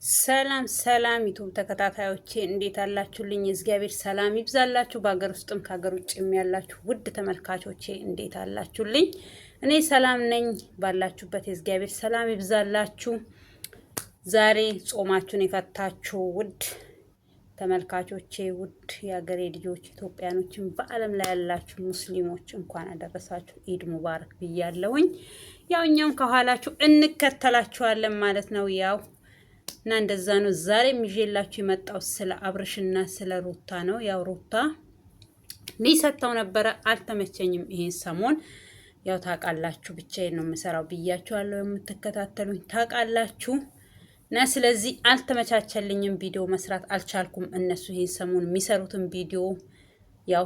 ሰላም ሰላም ዩቲዩብ ተከታታዮቼ እንዴት አላችሁልኝ? እግዚአብሔር ሰላም ይብዛላችሁ። በሀገር ውስጥም ከሀገር ውጭም ያላችሁ ውድ ተመልካቾቼ እንዴት አላችሁልኝ? እኔ ሰላም ነኝ። ባላችሁበት እግዚአብሔር ሰላም ይብዛላችሁ። ዛሬ ጾማችሁን የፈታችሁ ውድ ተመልካቾቼ፣ ውድ የሀገሬ ልጆች ኢትዮጵያኖችን፣ በዓለም ላይ ያላችሁ ሙስሊሞች እንኳን አደረሳችሁ። ኢድ ሙባረክ ብያለሁኝ። ያው እኛም ከኋላችሁ እንከተላችኋለን ማለት ነው። ያው እና እንደዛ ነው። ዛሬ ይዤላችሁ የመጣው ስለ አብርሽና ስለ ሩታ ነው። ያው ሩታ ሊሰጣው ነበረ፣ አልተመቸኝም። ይሄን ሰሞን ያው ታውቃላችሁ፣ ብቻዬን ነው የምሰራው ብያችኋለሁ። የምትከታተሉኝ ታውቃላችሁ። እና ስለዚህ አልተመቻቸልኝም፣ ቪዲዮ መስራት አልቻልኩም። እነሱ ይሄን ሰሞን የሚሰሩትን ቪዲዮ ያው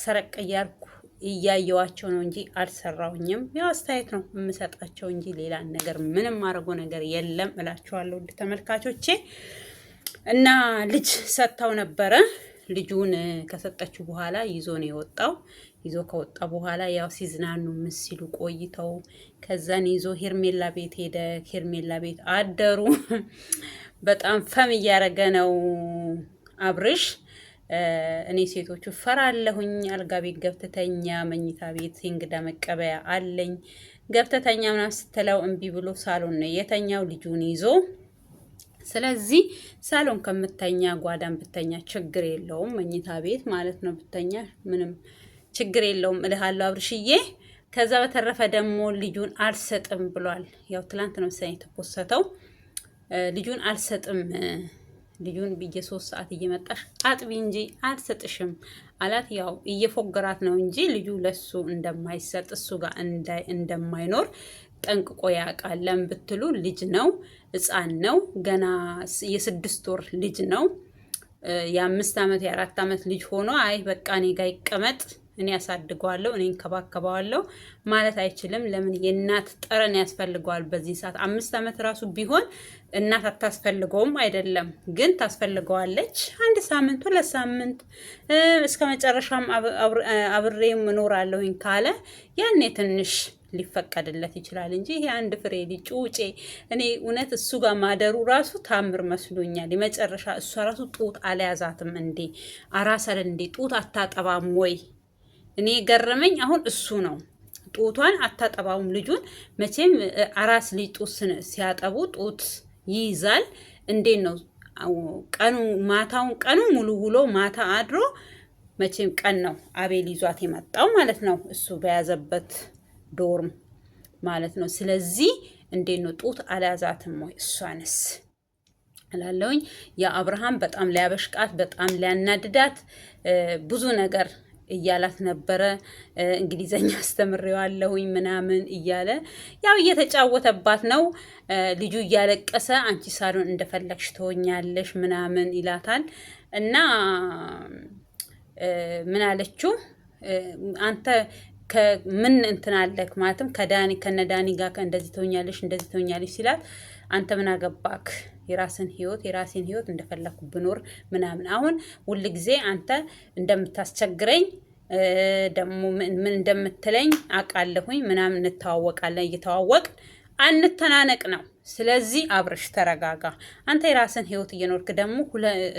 ሰረቅ እያልኩ እያየዋቸው ነው እንጂ አልሰራውኝም። ያው አስተያየት ነው የምሰጣቸው እንጂ ሌላ ነገር ምንም ማድረጎ ነገር የለም እላችኋለሁ ውድ ተመልካቾቼ። እና ልጅ ሰጥታው ነበረ። ልጁን ከሰጠችው በኋላ ይዞ ነው የወጣው። ይዞ ከወጣ በኋላ ያው ሲዝናኑ ሲሉ ቆይተው ከዛን ይዞ ሄርሜላ ቤት ሄደ። ሄርሜላ ቤት አደሩ። በጣም ፈም እያረገ ነው አብርሽ። እኔ ሴቶቹ ፈራለሁኝ። አልጋ ቤት ገብተተኛ፣ መኝታ ቤት እንግዳ መቀበያ አለኝ ገብተተኛ ምናምን ስትለው እምቢ ብሎ ሳሎን ነው የተኛው ልጁን ይዞ። ስለዚህ ሳሎን ከምተኛ ጓዳን ብተኛ ችግር የለውም፣ መኝታ ቤት ማለት ነው ብተኛ ምንም ችግር የለውም እልሃለሁ አብርሽዬ። ከዛ በተረፈ ደግሞ ልጁን አልሰጥም ብሏል። ያው ትላንት ነው መሰለኝ የተፖሰተው። ልጁን አልሰጥም፣ ልጁን በየ3 ሰዓት እየመጣሽ አጥቢ እንጂ አልሰጥሽም አላት። ያው እየፎገራት ነው እንጂ ልጁ ለሱ እንደማይሰጥ እሱ ጋር እንደማይኖር ጠንቅቆ ያውቃል። ለምን ብትሉ ልጅ ነው፣ ሕፃን ነው፣ ገና የ6 ወር ልጅ ነው። የ5 ዓመት የ4 ዓመት ልጅ ሆኖ አይ በቃ እኔ ጋር ይቀመጥ፣ እኔ ያሳድገዋለሁ፣ እኔ እንከባከባዋለሁ ማለት አይችልም። ለምን የእናት ጠረን ያስፈልገዋል። በዚህ ሰዓት 5 ዓመት ራሱ ቢሆን እናት አታስፈልገውም አይደለም፣ ግን ታስፈልገዋለች። 1 ሳምንት 2 ሳምንት እስከ መጨረሻም አብሬም እኖራለሁኝ ካለ ያኔ ትንሽ ሊፈቀድለት ይችላል እንጂ ይሄ አንድ ፍሬ ልጅ ጩጬ እኔ እውነት እሱ ጋር ማደሩ ራሱ ታምር መስሎኛል። የመጨረሻ እሷ ራሱ ጡት አልያዛትም እንዴ? አራሰል እንዴ? ጡት አታጠባም ወይ? እኔ ገረመኝ አሁን እሱ ነው። ጡቷን አታጠባውም ልጁን። መቼም አራስ ልጅ ጡት ሲያጠቡ ጡት ይይዛል። እንዴት ነው ቀኑ ቀኑ ሙሉ ውሎ ማታ አድሮ መቼም ቀን ነው አቤል ይዟት የመጣው ማለት ነው፣ እሱ በያዘበት ዶርም ማለት ነው። ስለዚህ እንዴት ነው ጡት አልያዛትም ወይ እሷንስ እላለሁኝ። የአብርሃም በጣም ሊያበሽቃት፣ በጣም ሊያናድዳት ብዙ ነገር እያላት ነበረ። እንግሊዘኛ አስተምሬዋለሁኝ ምናምን እያለ ያው እየተጫወተባት ነው። ልጁ እያለቀሰ አንቺ ሳሎን እንደፈለግሽ ትሆኛለሽ ምናምን ይላታል። እና ምን አለችው? አንተ ከምን እንትን አለክ ማለትም ከነዳኒ ጋር እንደዚህ ትሆኛለሽ ሲላት፣ አንተ ምን አገባክ? የራስን ህይወት እንደፈለኩ ብኖር ምናምን። አሁን ሁል ጊዜ አንተ እንደምታስቸግረኝ ደግሞ ምን እንደምትለኝ አውቃለሁኝ ምናምን፣ እንተዋወቃለን፣ እየተዋወቅ አንተናነቅ ነው። ስለዚህ አብርሽ ተረጋጋ። አንተ የራስን ህይወት እየኖርክ ደግሞ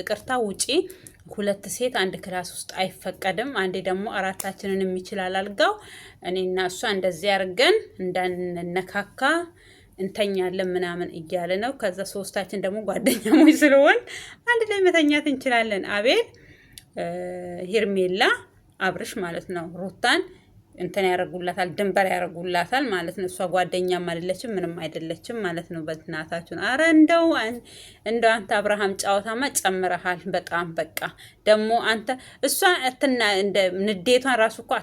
እቅርታ ውጪ 2 ሴት 1 ክላስ ውስጥ አይፈቀድም። አንዴ ደግሞ 4ታችንን ይችላል አልጋው። እኔና እሷ እንደዚህ አድርገን እንዳንነካካ እንተኛለን ምናምን እያለ ነው። ከዛ 3ታችን ደግሞ ጓደኛሞች ስለሆን አንድ ላይ መተኛት እንችላለን። አቤል፣ ሄርሜላ፣ አብርሽ ማለት ነው። ሩታን እንትን ያደርጉላታል፣ ድንበር ያደርጉላታል ማለት ነው። እሷ ጓደኛም አይደለችም ምንም አይደለችም ማለት ነው። በእናታችሁ አረ እንደው አንተ አብርሃም ጫወታማ ጨምረሃል በጣም በቃ። ደግሞ አንተ እሷ እንደ ንዴቷን ራሱ እኮ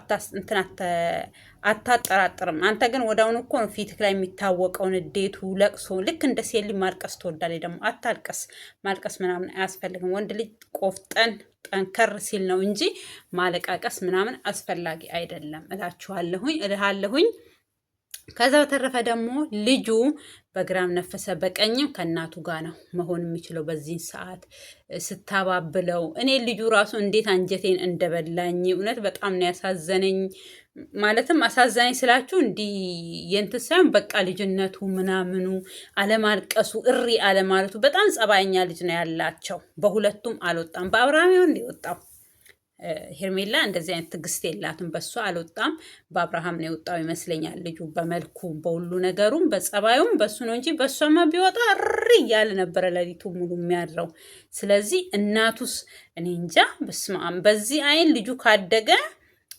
አታጠራጥርም። አንተ ግን ወዳውን እኮ ነው ፊትክ ላይ የሚታወቀው ንዴቱ፣ ለቅሶ። ልክ እንደ ሴሊ ማልቀስ ትወዳለች። ደግሞ አታልቀስ፣ ማልቀስ ምናምን አያስፈልግም። ወንድ ልጅ ቆፍጠን ጠንከር ሲል ነው እንጂ ማለቃቀስ ምናምን አስፈላጊ አይደለም እልሃለሁኝ። ከዛ በተረፈ ደግሞ ልጁ በግራም ነፈሰ በቀኝም ከእናቱ ጋር ነው መሆን የሚችለው በዚህን ሰዓት ስታባብለው። እኔ ልጁ ራሱ እንዴት አንጀቴን እንደበላኝ እውነት በጣም ነው ያሳዘነኝ። ማለትም አሳዛኝ ስላችሁ እንዲህ የእንትን ሳይሆን በቃ ልጅነቱ ምናምኑ አለማልቀሱ እሪ አለማለቱ በጣም ጸባይኛ ልጅ ነው ያላቸው። በሁለቱም አልወጣም። በአብርሃም ይሁን የወጣው ሄርሜላ እንደዚህ አይነት ትዕግስት የላትም። በሱ አልወጣም፣ በአብርሃም ነው የወጣው ይመስለኛል። ልጁ በመልኩ በሁሉ ነገሩም በጸባዩም በሱ ነው እንጂ በሷማ ቢወጣ እሪ እያለ ነበረ ሌሊቱ ሙሉ የሚያድረው። ስለዚህ እናቱስ እኔ እንጃ። በስመ አብ። በዚህ አይን ልጁ ካደገ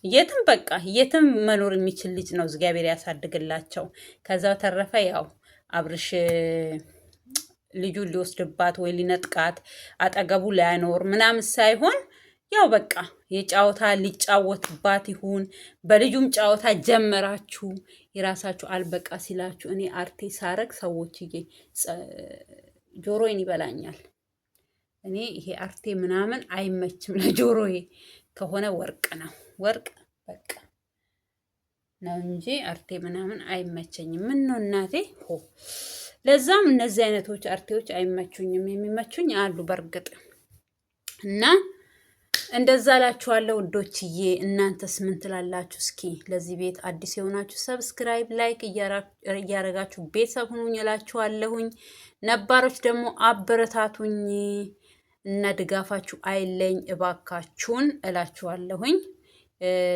የትም በቃ የትም መኖር የሚችል ልጅ ነው። እግዚአብሔር ያሳድግላቸው። ከዛ ተረፈ ያው አብርሽ ልጁን ሊወስድባት ወይ ሊነጥቃት አጠገቡ ላያኖር ምናምን ሳይሆን ያው በቃ የጫወታ ሊጫወትባት ይሁን። በልጁም ጫወታ ጀመራችሁ የራሳችሁ አልበቃ ሲላችሁ እኔ አርቴ ሳረግ ሰዎችዬ ጆሮዬን ይበላኛል። እኔ ይሄ አርቴ ምናምን አይመችም ለጆሮዬ። ከሆነ ወርቅ ነው ወርቅ በቃ ነው እንጂ አርቴ ምናምን አይመቸኝም። ምን ነው እናቴ ሆ። ለዛም እነዚህ አይነቶች አርቴዎች አይመቹኝም። የሚመቹኝ አሉ በርግጥ እና እንደዛ ላችኋለሁ ውዶችዬ። እናንተስ ምን ትላላችሁ? እስኪ ለዚህ ቤት አዲስ የሆናችሁ ሰብስክራይብ፣ ላይክ እያረጋችሁ ቤተሰብ ሁኑኝ እላችኋለሁኝ። ነባሮች ደግሞ አበረታቱኝ እና ድጋፋችሁ አይለኝ እባካችሁን እላችኋለሁኝ።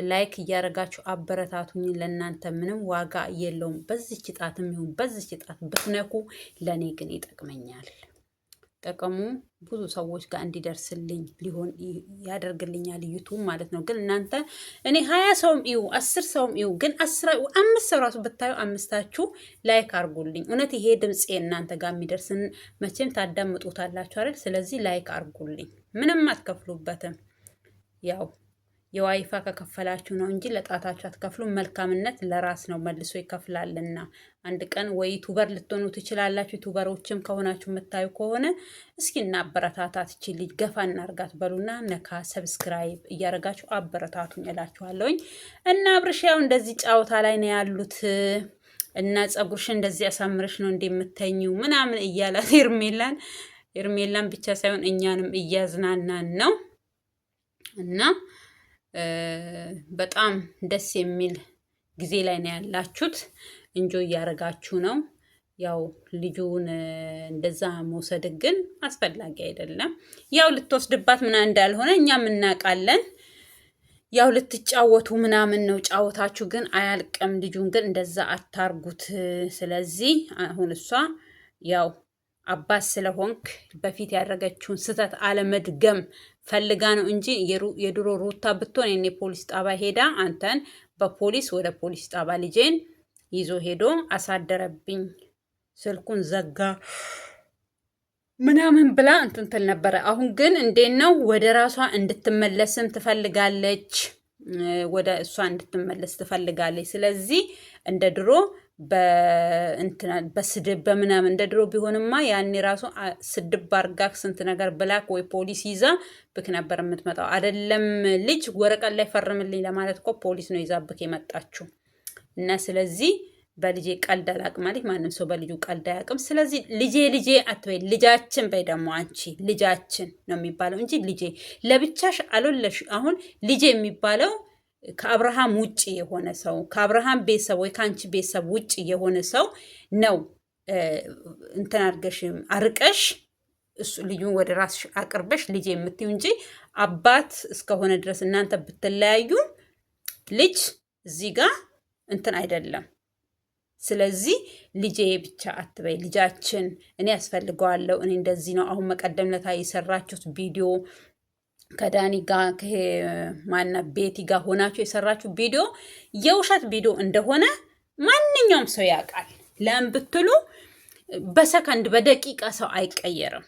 ላይክ እያረጋችሁ አበረታቱኝ። ለእናንተ ምንም ዋጋ የለውም። በዚች ጣትም ይሁን በዚች ጣት ብትነኩ ለእኔ ግን ይጠቅመኛል። ጠቀሙ ብዙ ሰዎች ጋር እንዲደርስልኝ ሊሆን ያደርግልኛል ዩቱብ ማለት ነው። ግን እናንተ እኔ 20 ሰውም ይው 10 ሰውም ይው ግን 5 ሰው ራሱ ብታዩ 5ታችሁ ላይክ አርጉልኝ። እውነት ይሄ ድምጽ እናንተ ጋር የሚደርስን መቼም ታዳምጡታላችሁ አይደል? ስለዚህ ላይክ አርጉልኝ። ምንም አትከፍሉበትም። ያው የዋይፋ ከከፈላችሁ ነው እንጂ ለጣታችሁ አትከፍሉም። መልካምነት ለራስ ነው መልሶ ይከፍላልና። አንድ ቀን ወይ ዩቱበር ልትሆኑ ትችላላችሁ። ዩቱበሮችም ከሆናችሁ የምታዩ ከሆነ እስኪ እናበረታታት፣ እቺ ልጅ ገፋ እናርጋት በሉና ነካ ሰብስክራይብ እያረጋችሁ አበረታቱኝ እላችኋለሁኝ። እና አብርሽ ያው እንደዚህ ጫወታ ላይ ነው ያሉት እና ጸጉርሽ እንደዚህ አሳምረሽ ነው እንደምተኙ ምናምን እያላት ሄርሜላን ብቻ ሳይሆን እኛንም እያዝናናን ነው እና በጣም ደስ የሚል ጊዜ ላይ ነው ያላችሁት። እንጆ እያረጋችሁ ነው። ያው ልጁን እንደዛ መውሰድ ግን አስፈላጊ አይደለም። ያው ልትወስድባት ምናምን እንዳልሆነ እኛም እናውቃለን። ያው ልትጫወቱ ምናምን ነው ጫወታችሁ፣ ግን አያልቅም። ልጁን ግን እንደዛ አታርጉት። ስለዚህ አሁን እሷ ያው አባት ስለሆንክ በፊት ያደረገችውን ስህተት አለመድገም ፈልጋ ነው እንጂ የድሮ ሩታ ብትሆን እኔ ፖሊስ ጣባ ሄዳ አንተን በፖሊስ ወደ ፖሊስ ጣባ ልጄን ይዞ ሄዶ አሳደረብኝ፣ ስልኩን ዘጋ ምናምን ብላ እንትን ትል ነበረ። አሁን ግን እንዴት ነው ወደ ራሷ እንድትመለስም ትፈልጋለች። ወደ እሷ እንድትመለስ ትፈልጋለች። ስለዚህ እንደ ድሮ በስድብ በምናምን እንደ ድሮ ቢሆንማ ያኔ ራሱ ስድብ አርጋክ ስንት ነገር ብላክ ወይ ፖሊስ ይዛ ብክ ነበር የምትመጣው። አይደለም ልጅ ወረቀት ላይ ፈርምልኝ ለማለት እኮ ፖሊስ ነው ይዛብክ የመጣችው። እና ስለዚህ በልጄ ቀልድ አላቅም ማለት ማንም ሰው በልጁ ቀልድ አያቅም። ስለዚህ ልጄ አትበይ፣ ልጃችን በይ። ደግሞ አንቺ ልጃችን ነው የሚባለው እንጂ ልጄ ለብቻሽ አልወለሽ። አሁን ልጄ የሚባለው ከአብርሃም ውጭ የሆነ ሰው ከአብርሃም ቤተሰብ ወይ ከአንቺ ቤተሰብ ውጭ የሆነ ሰው ነው እንትን አድርገሽ አርቀሽ እሱ ልጁን ወደ ራስሽ አቅርበሽ ልጄ የምትይው እንጂ አባት እስከሆነ ድረስ እናንተ ብትለያዩ ልጅ እዚህ ጋር እንትን አይደለም። ስለዚህ ልጄ ብቻ አትበይ፣ ልጃችን እኔ ያስፈልገዋለሁ። እኔ እንደዚህ ነው። አሁን መቀደም ለታ የሰራችሁት ቪዲዮ ከዳኒ ጋር ከማና ቤቲ ጋር ሆናችሁ የሰራችሁ ቪዲዮ የውሸት ቪዲዮ እንደሆነ ማንኛውም ሰው ያውቃል። ለምን ብትሉ በሰከንድ በደቂቃ ሰው አይቀየርም።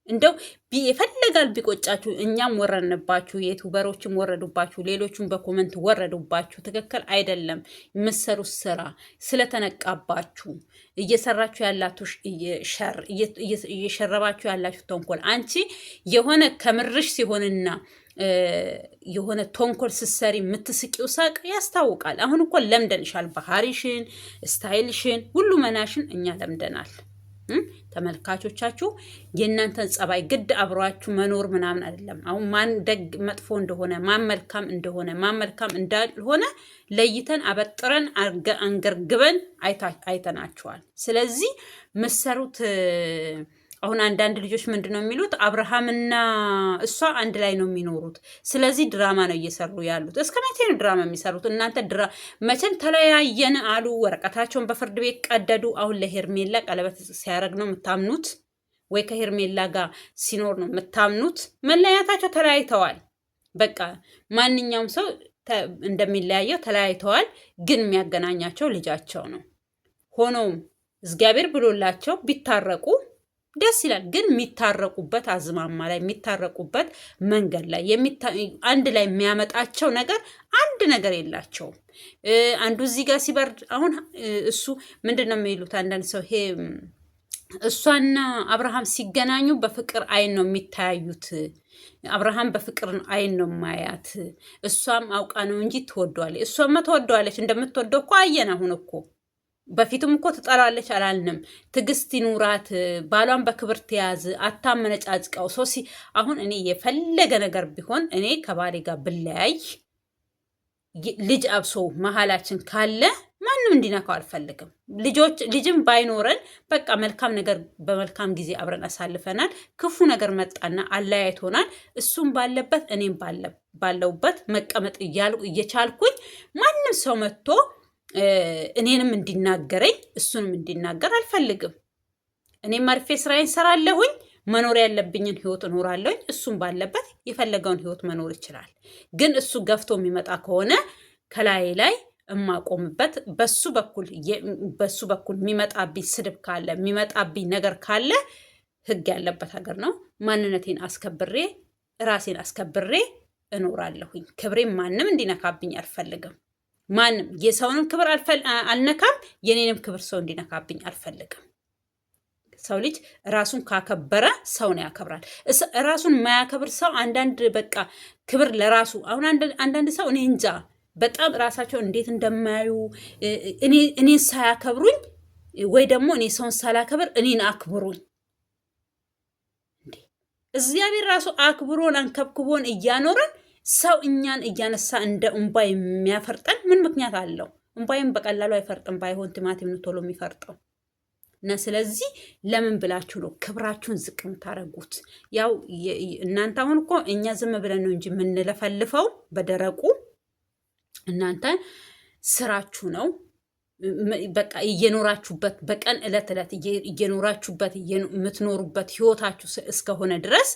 እንደው የፈለጋል ቢቆጫችሁ፣ እኛም ወረድንባችሁ፣ የዩቲዩበሮችም ወረዱባችሁ፣ ሌሎችም በኮመንት ወረዱባችሁ። ትክክል አይደለም የምትሰሩት ስራ ስለተነቃባችሁ እየሰራችሁ ያላችሁ ሸር እየሸረባችሁ ያላችሁ ተንኮል። አንቺ የሆነ ከምርሽ ሲሆንና የሆነ ተንኮል ስትሰሪ የምትስቂው ሳቅ ያስታውቃል። አሁን እኮ ለምደንሻል። ባህሪሽን፣ ስታይልሽን፣ ሁሉ መናሽን እኛ ለምደናል። ተመልካቾቻችሁ የእናንተን ጸባይ ግድ አብሯችሁ መኖር ምናምን አይደለም። አሁን ማን ደግ መጥፎ እንደሆነ ማን መልካም እንደሆነ ማን መልካም እንዳልሆነ ለይተን አበጥረን አንገርግበን አይተናቸዋል። ስለዚህ ምሰሩት አሁን አንዳንድ ልጆች ምንድነው የሚሉት አብርሃምና እሷ አንድ ላይ ነው የሚኖሩት፣ ስለዚህ ድራማ ነው እየሰሩ ያሉት። እስከ መቼ ነው ድራማ የሚሰሩት እናንተ? መቼም ተለያየን አሉ፣ ወረቀታቸውን በፍርድ ቤት ቀደዱ። አሁን ለሄርሜላ ቀለበት ሲያደርግ ነው የምታምኑት? ወይ ከሄርሜላ ጋር ሲኖር ነው የምታምኑት? መለያየታቸው ተለያይተዋል። በቃ ማንኛውም ሰው እንደሚለያየው ተለያይተዋል። ግን የሚያገናኛቸው ልጃቸው ነው። ሆኖም እግዚአብሔር ብሎላቸው ቢታረቁ ደስ ይላል። ግን የሚታረቁበት አዝማማ ላይ የሚታረቁበት መንገድ ላይ አንድ ላይ የሚያመጣቸው ነገር አንድ ነገር የላቸውም። አንዱ እዚህ ጋር ሲበርድ አሁን እሱ ምንድን ነው የሚሉት አንዳንድ ሰው ይሄ እሷና አብርሃም ሲገናኙ በፍቅር አይን ነው የሚታያዩት። አብርሃም በፍቅር አይን ነው ማያት። እሷም አውቃ ነው እንጂ ትወደዋለች። እሷማ ትወደዋለች፣ እንደምትወደው እኮ አየን። አሁን እኮ በፊቱም እኮ ትጠላለች አላልንም? ትዕግስት ይኑራት፣ ባሏን በክብር ትያዝ፣ አታመነጫጭቀው። አሁን እኔ የፈለገ ነገር ቢሆን እኔ ከባሌ ጋር ብለያይ ልጅ አብሶ መሀላችን ካለ ማንም እንዲነካው አልፈልግም። ልጅም ባይኖረን በቃ መልካም ነገር በመልካም ጊዜ አብረን አሳልፈናል። ክፉ ነገር መጣና አለያይቶናል። እሱም ባለበት እኔም ባለውበት መቀመጥ እየቻልኩኝ ማንም ሰው መጥቶ እኔንም እንዲናገረኝ እሱንም እንዲናገር አልፈልግም። እኔም አርፌ ስራዬን ሰራለሁኝ፣ መኖር ያለብኝን ህይወት እኖራለሁኝ። እሱም ባለበት የፈለገውን ህይወት መኖር ይችላል። ግን እሱ ገፍቶ የሚመጣ ከሆነ ከላይ ላይ እማቆምበት በሱ በኩል የሚመጣብኝ ስድብ ካለ የሚመጣብኝ ነገር ካለ ህግ ያለበት ሀገር ነው። ማንነቴን አስከብሬ ራሴን አስከብሬ እኖራለሁኝ። ክብሬም ማንም እንዲነካብኝ አልፈልግም። ማንም የሰውንም ክብር አልነካም፣ የኔንም ክብር ሰው እንዲነካብኝ አልፈልግም። ሰው ልጅ ራሱን ካከበረ ሰውን ያከብራል። ራሱን የማያከብር ሰው አንዳንድ በቃ ክብር ለራሱ አሁን አንዳንድ ሰው እኔ እንጃ በጣም ራሳቸው እንዴት እንደማያዩ እኔን ሳያከብሩኝ ወይ ደግሞ እኔ ሰውን ሳላከብር እኔን አክብሩኝ። እግዚአብሔር ራሱ አክብሮን አንከብክቦን እያኖረን ሰው እኛን እያነሳ እንደ እንባ የሚያፈርጠን ምን ምክንያት አለው? እንባይም በቀላሉ አይፈርጥም። ባይሆን ቲማቲም ነው ቶሎ የሚፈርጠው። እና ስለዚህ ለምን ብላችሁ ነው ክብራችሁን ዝቅ የምታደርጉት? ያው እናንተ አሁን እኮ እኛ ዝም ብለን ነው እንጂ የምንለፈልፈው በደረቁ። እናንተ ስራችሁ ነው በቃ እየኖራችሁበት በቀን ዕለት እየኖራችሁበት የምትኖሩበት ህይወታችሁ እስከሆነ ድረስ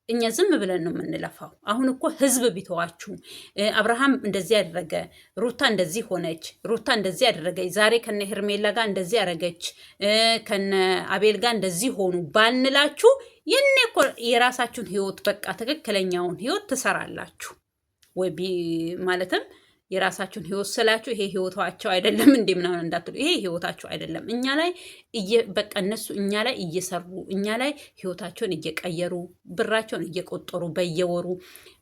እኛ ዝም ብለን ነው የምንለፋው። አሁን እኮ ህዝብ ቢተዋችሁ አብርሃም እንደዚህ ያደረገ፣ ሩታ እንደዚህ ሆነች፣ ሩታ እንደዚህ ያደረገች፣ ዛሬ ከነ ሄርሜላ ጋር እንደዚህ ያደረገች፣ ከነ አቤል ጋር እንደዚህ ሆኑ ባንላችሁ የኔ እኮ የራሳችሁን ህይወት በቃ ትክክለኛውን ህይወት ትሰራላችሁ ወይ ማለትም የራሳችሁን ህይወት ስላችሁ ይሄ ህይወታቸው አይደለም እንዴ ምናምን እንዳትሉ። ይሄ ህይወታቸው አይደለም። እኛ ላይ በቃ እነሱ እኛ ላይ እየሰሩ እኛ ላይ ህይወታቸውን እየቀየሩ ብራቸውን እየቆጠሩ በየወሩ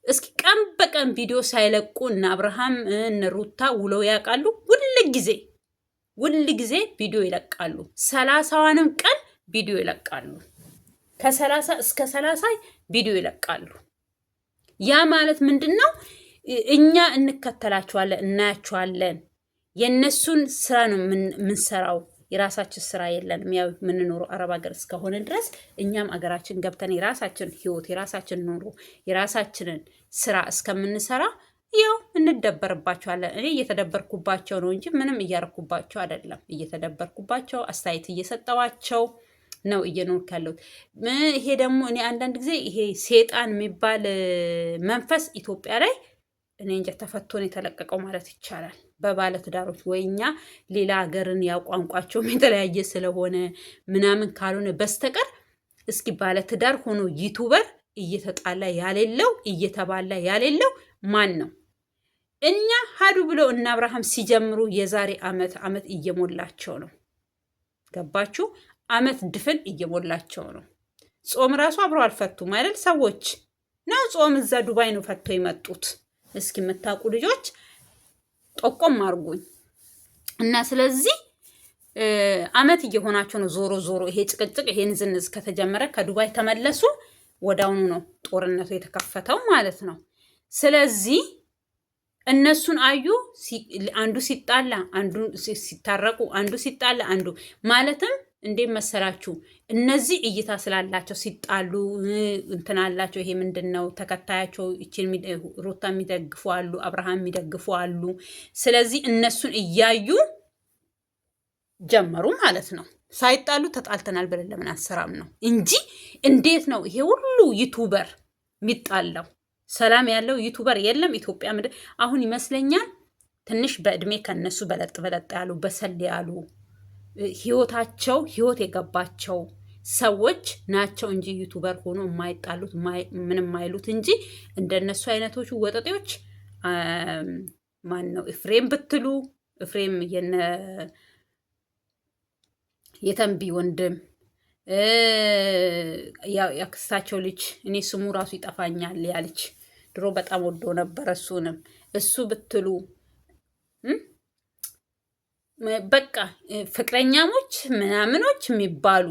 እስኪ ቀን በቀን ቪዲዮ ሳይለቁ እነ አብርሃም እነ ሩታ ውለው ያውቃሉ? ሁል ጊዜ ቪዲዮ ይለቃሉ። 30ዋንም ቀን ቪዲዮ ይለቃሉ። ከ30 እስከ 30 ቪዲዮ ይለቃሉ። ያ ማለት ምንድነው? እኛ እንከተላቸዋለን፣ እናያቸዋለን። የነሱን ስራ ነው የምንሰራው። የራሳችን ስራ የለንም። ያው የምንኖረው አረብ ሀገር እስከሆነ ድረስ እኛም አገራችን ገብተን የራሳችን ህይወት፣ የራሳችን ኑሮ፣ የራሳችንን ስራ እስከምንሰራ ያው እንደበርባቸዋለን። እኔ እየተደበርኩባቸው ነው እንጂ ምንም እያረኩባቸው አይደለም። እየተደበርኩባቸው አስተያየት እየሰጠዋቸው ነው እየኖርኩ ያለሁት። ይሄ ደግሞ እኔ አንዳንድ ጊዜ ይሄ ሴጣን የሚባል መንፈስ ኢትዮጵያ ላይ እኔ እንጃ ተፈቶን የተለቀቀው ማለት ይቻላል። በባለ ትዳሮች ወይ እኛ ሌላ ሀገርን ያው ቋንቋቸውም የተለያየ ስለሆነ ምናምን ካልሆነ በስተቀር እስኪ ባለ ትዳር ሆኖ ዩቱበር እየተጣላ ያሌለው እየተባላ ያሌለው ማን ነው? እኛ ሀዱ ብለው እና አብርሃም ሲጀምሩ የዛሬ ዓመት እየሞላቸው ነው። ገባችሁ? ዓመት ድፍን እየሞላቸው ነው። ጾም ራሱ አብረው አልፈቱም አይደል? ሰዎች ነው ጾም እዛ ዱባይ ነው ፈቶ የመጡት። እስኪ የምታውቁ ልጆች ጠቆም አድርጉኝ። እና ስለዚህ አመት እየሆናቸው ነው። ዞሮ ዞሮ ይሄ ጭቅጭቅ ይሄ ንዝንዝ ከተጀመረ ከዱባይ ተመለሱ፣ ወዳውኑ ነው ጦርነቱ የተከፈተው ማለት ነው። ስለዚህ እነሱን አዩ፣ አንዱ ሲጣላ አንዱ ሲታረቁ፣ አንዱ ሲጣላ አንዱ ማለትም እንዴት መሰላችሁ? እነዚህ እይታ ስላላቸው ሲጣሉ እንትን አላቸው። ይሄ ምንድን ነው ተከታያቸው እቺን ሩታ የሚደግፉ አሉ፣ አብርሃም የሚደግፉ አሉ። ስለዚህ እነሱን እያዩ ጀመሩ ማለት ነው። ሳይጣሉ ተጣልተናል ብለን ለምን አሰራም ነው እንጂ እንዴት ነው ይሄ ሁሉ ዩቱበር የሚጣላው? ሰላም ያለው ዩቱበር የለም ኢትዮጵያ ምድር። አሁን ይመስለኛል ትንሽ በእድሜ ከነሱ በለጥ በለጥ ያሉ በሰል ያሉ ህይወታቸው ህይወት የገባቸው ሰዎች ናቸው እንጂ ዩቱበር ሆኖ የማይጣሉት ምንም አይሉት እንጂ እንደነሱ አይነቶቹ ወጠጤዎች ማን ነው? ኤፍሬም ብትሉ ኤፍሬም የተንቢ ወንድም ያክስታቸው ልጅ እኔ ስሙ ራሱ ይጠፋኛል ያለች ድሮ በጣም ወዶ ነበር። እሱንም እሱ ብትሉ በቃ ፍቅረኛሞች ምናምኖች የሚባሉ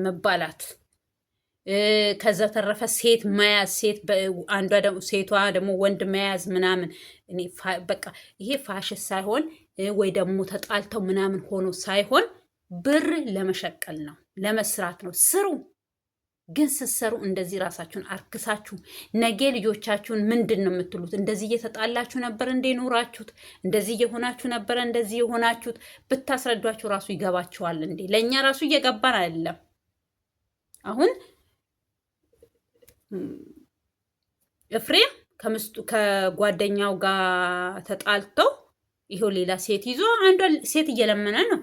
መባላት ከዛ ተረፈ ሴት መያዝ አንዷ ደግሞ ሴቷ ደግሞ ወንድ መያዝ ምናምን እኔ በቃ ይሄ ፋሽስት ሳይሆን ወይ ደግሞ ተጣልተው ምናምን ሆኖ ሳይሆን ብር ለመሸቀል ነው፣ ለመስራት ነው። ስሩ። ግን ስትሰሩ እንደዚህ ራሳችሁን አርክሳችሁ ነገ ልጆቻችሁን ምንድን ነው የምትሉት? እንደዚህ እየተጣላችሁ ነበር እንዴ ኖራችሁት? እንደዚህ እየሆናችሁ ነበረ እንደዚህ የሆናችሁት? ብታስረዷችሁ ራሱ ይገባችኋል እንዴ? ለእኛ ራሱ እየገባን አይደለም። አሁን ኤፍሬም ከጓደኛው ጋር ተጣልተው ይሄው ሌላ ሴት ይዞ አንዷ ሴት እየለመነ ነው።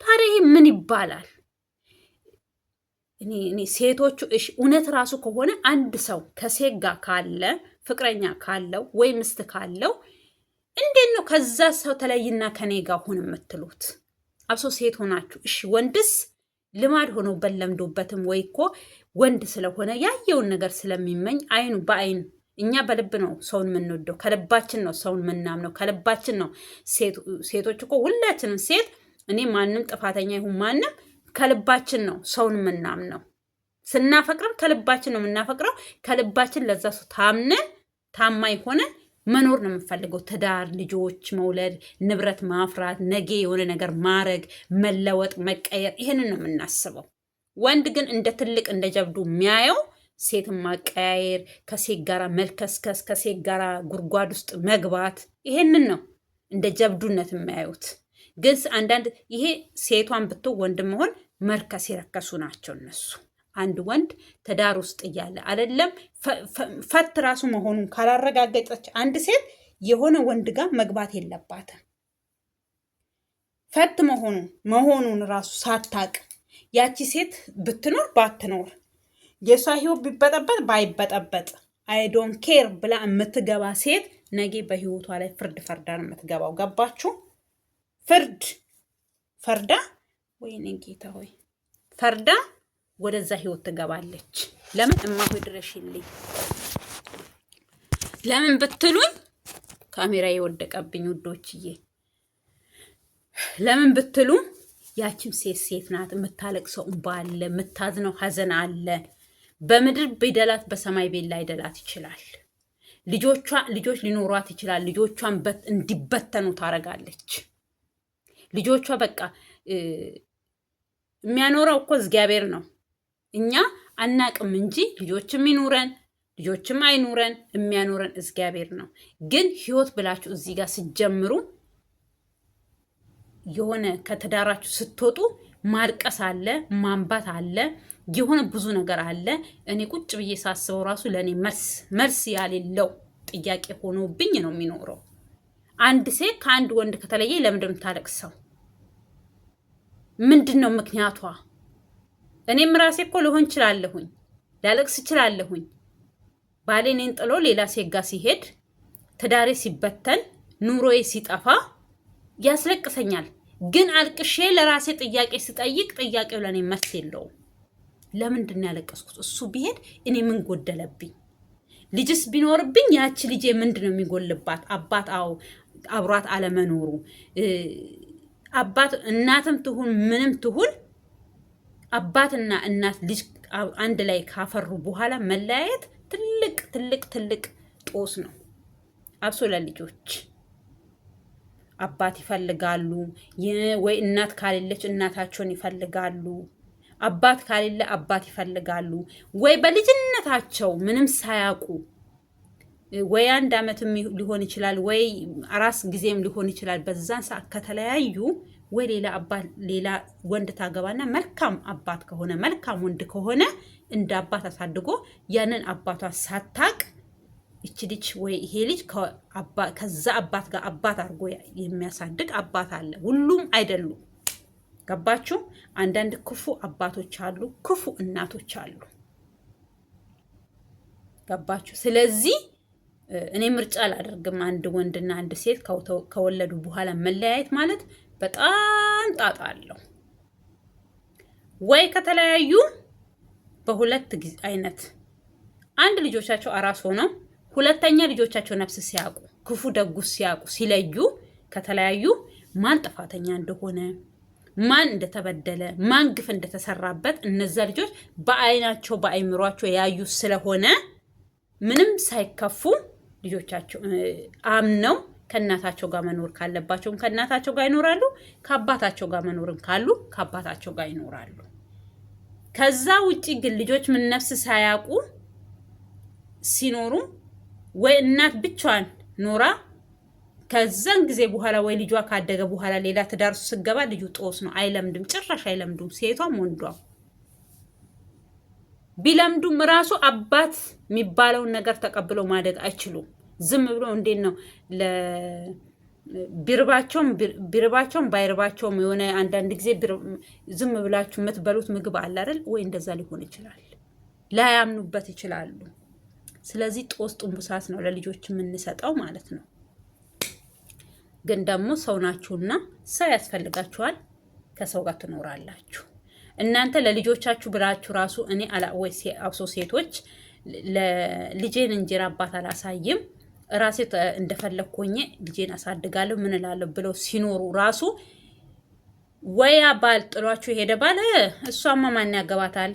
ታዲያ ይሄ ምን ይባላል? እኔ ሴቶቹ እውነት ራሱ ከሆነ አንድ ሰው ከሴት ጋር ካለ ፍቅረኛ ካለው ወይ ምስት ካለው እንዴት ነው ከዛ ሰው ተለይና ከኔ ጋር ሁን የምትሉት? አብሶ ሴት ሆናችሁ እሺ። ወንድስ ልማድ ሆኖበት ለምዶበትም ወይ እኮ ወንድ ስለሆነ ያየውን ነገር ስለሚመኝ አይኑ በአይን እኛ በልብ ነው ሰውን የምንወደው፣ ከልባችን ነው ሰውን የምናምነው፣ ከልባችን ነው። ሴቶች እኮ ሁላችንም ሴት እኔ ማንም ጥፋተኛ ይሁን ማንም ከልባችን ነው ሰውን የምናምነው። ስናፈቅርም ከልባችን ነው የምናፈቅረው። ከልባችን ለዛ ሰው ታምነን ታማኝ ሆነን መኖር ነው የምንፈልገው። ትዳር፣ ልጆች መውለድ፣ ንብረት ማፍራት፣ ነገ የሆነ ነገር ማረግ፣ መለወጥ፣ መቀየር፣ ይሄንን ነው የምናስበው። ወንድ ግን እንደ ትልቅ እንደ ጀብዱ የሚያየው ሴትን ማቀያየር፣ ከሴት ጋር መልከስከስ፣ ከሴት ጋር ጉድጓድ ውስጥ መግባት፣ ይሄንን ነው እንደ ጀብዱነት የሚያዩት። ግን አንዳንድ ይሄ ሴቷን ብቶ ወንድ መሆን መርከስ የረከሱ ናቸው እነሱ። አንድ ወንድ ትዳር ውስጥ እያለ አይደለም ፈት ራሱ መሆኑን ካላረጋገጠች አንድ ሴት የሆነ ወንድ ጋር መግባት የለባትም። ፈት መሆኑን ራሱ ሳታቅ ያቺ ሴት ብትኖር ባትኖር የሷ ህይወት ቢበጠበጥ ባይበጠበጥ አይ ዶንት ኬር ብላ የምትገባ ሴት ነገ በህይወቷ ላይ ፍርድ ፈርዳ ነው የምትገባው። ገባችሁ? ፈርዳ ወይኔ ጌታ ሆይ ፈርዳ ወደዛ ህይወት ትገባለች። ለምን እማሆይ ድረሽልኝ። ለምን ብትሉኝ ካሜራ የወደቀብኝ ውዶችዬ፣ ለምን ብትሉ ያቺም ሴት ናት። የምታለቅሰው እንባ አለ፣ የምታዝነው ሀዘን አለ። በምድር ቢደላት በሰማይ ቤት ላይ ደላት ይችላል። ልጆች ሊኖሯት ይችላል። ልጆቿን እንዲበተኑ ታረጋለች። ልጆቿ በቃ የሚያኖረው እኮ እግዚአብሔር ነው። እኛ አናቅም እንጂ ልጆችም ይኑረን ልጆችም አይኑረን የሚያኖረን እግዚአብሔር ነው። ግን ህይወት ብላችሁ እዚህ ጋር ስትጀምሩ የሆነ ከተዳራችሁ ስትወጡ ማልቀስ አለ፣ ማንባት አለ፣ የሆነ ብዙ ነገር አለ። እኔ ቁጭ ብዬ ሳስበው ራሱ ለእኔ መልስ ያሌለው ጥያቄ ሆኖብኝ ነው የሚኖረው። አንድ ሴት ከአንድ ወንድ ከተለየ ለምንድን ነው የምታለቅሰው? ምንድን ነው ምክንያቷ? እኔም ራሴ እኮ ልሆን እችላለሁኝ፣ ላለቅስ እችላለሁኝ። ባሌ እኔን ጥሎ ሌላ ሴት ጋር ሲሄድ፣ ትዳሬ ሲበተን፣ ኑሮዬ ሲጠፋ ያስለቅሰኛል። ግን አልቅሼ ለራሴ ጥያቄ ስጠይቅ ጥያቄው ለእኔ መልስ የለውም። ለምንድን ነው ያለቀስኩት? እሱ ቢሄድ እኔ ምን ጎደለብኝ? ልጅስ ቢኖርብኝ ያቺ ልጄ ምንድን ነው የሚጎልባት? አባት አብሯት አለመኖሩ፣ አባት እናትም ትሁን ምንም ትሁን አባትና እናት ልጅ አንድ ላይ ካፈሩ በኋላ መለያየት ትልቅ ትልቅ ትልቅ ጦስ ነው። አብሶ ለልጆች አባት ይፈልጋሉ ወይ እናት ካሌለች እናታቸውን ይፈልጋሉ። አባት ካሌለ አባት ይፈልጋሉ ወይ በልጅነታቸው ምንም ሳያውቁ ወይ 1 ዓመትም ሊሆን ይችላል ወይ አራስ ጊዜም ሊሆን ይችላል። በዛን ሰዓት ከተለያዩ ወይ ሌላ አባት ሌላ ወንድ ታገባና መልካም አባት ከሆነ መልካም ወንድ ከሆነ እንደ አባት አሳድጎ ያንን አባቷን ሳታቅ እቺ ልጅ ወይ ይሄ ልጅ ከዛ አባት ጋር አባት አድርጎ የሚያሳድግ አባት አለ። ሁሉም አይደሉም። ገባችሁ? አንዳንድ ክፉ አባቶች አሉ፣ ክፉ እናቶች አሉ። ገባችሁ? ስለዚህ እኔ ምርጫ አላደርግም። አንድ ወንድና አንድ ሴት ከወለዱ በኋላ መለያየት ማለት በጣም ጣጣ አለው። ወይ ከተለያዩ በሁለት አይነት አንድ ልጆቻቸው አራስ ሆነው ሁለተኛ ልጆቻቸው ነፍስ ሲያውቁ ክፉ ደጉ ሲያውቁ ሲለዩ ከተለያዩ ማን ጥፋተኛ እንደሆነ ማን እንደተበደለ ማን ግፍ እንደተሰራበት እነዛ ልጆች በአይናቸው በአይምሯቸው ያዩ ስለሆነ ምንም ሳይከፉ ልጆቻቸው አምነው ከእናታቸው ጋር መኖር ካለባቸው ከእናታቸው ጋር ይኖራሉ። ከአባታቸው ጋር መኖርም ካሉ ከአባታቸው ጋር ይኖራሉ። ከዛ ውጪ ግን ልጆች ምን ነፍስ ሳያውቁ ሲኖሩ ወይ እናት ብቻዋን ኖራ ከዛን ጊዜ በኋላ ወይ ልጇ ካደገ በኋላ ሌላ ትዳር ስገባ ልጁ ጦስ ነው። አይለምድም፣ ጭራሽ አይለምዱም። ሴቷም ወንዷም ቢለምዱም ራሱ አባት የሚባለውን ነገር ተቀብለው ማደግ አይችሉም። ዝም ብሎ እንዴት ነው ቢርባቸውም ባይርባቸውም የሆነ አንዳንድ ጊዜ ዝም ብላችሁ የምትበሉት ምግብ አለ አይደል ወይ? እንደዛ ሊሆን ይችላል። ላያምኑበት ይችላሉ። ስለዚህ ጦስ ጡንቡሳስ ነው ለልጆች የምንሰጠው ማለት ነው። ግን ደግሞ ሰው ናችሁና ሰው ያስፈልጋችኋል። ከሰው ጋር ትኖራላችሁ። እናንተ ለልጆቻችሁ ብላችሁ ራሱ እኔ አላወይ አብሶ ሴቶች ለልጄን እንጀራ አባት አላሳይም ራሴ እንደፈለኩኝ ልጄን አሳድጋለሁ ምን እላለሁ ብለው ሲኖሩ ራሱ ወይ ባል ጥሏችሁ ሄደ ባለ እሷማ ማን ያገባታል?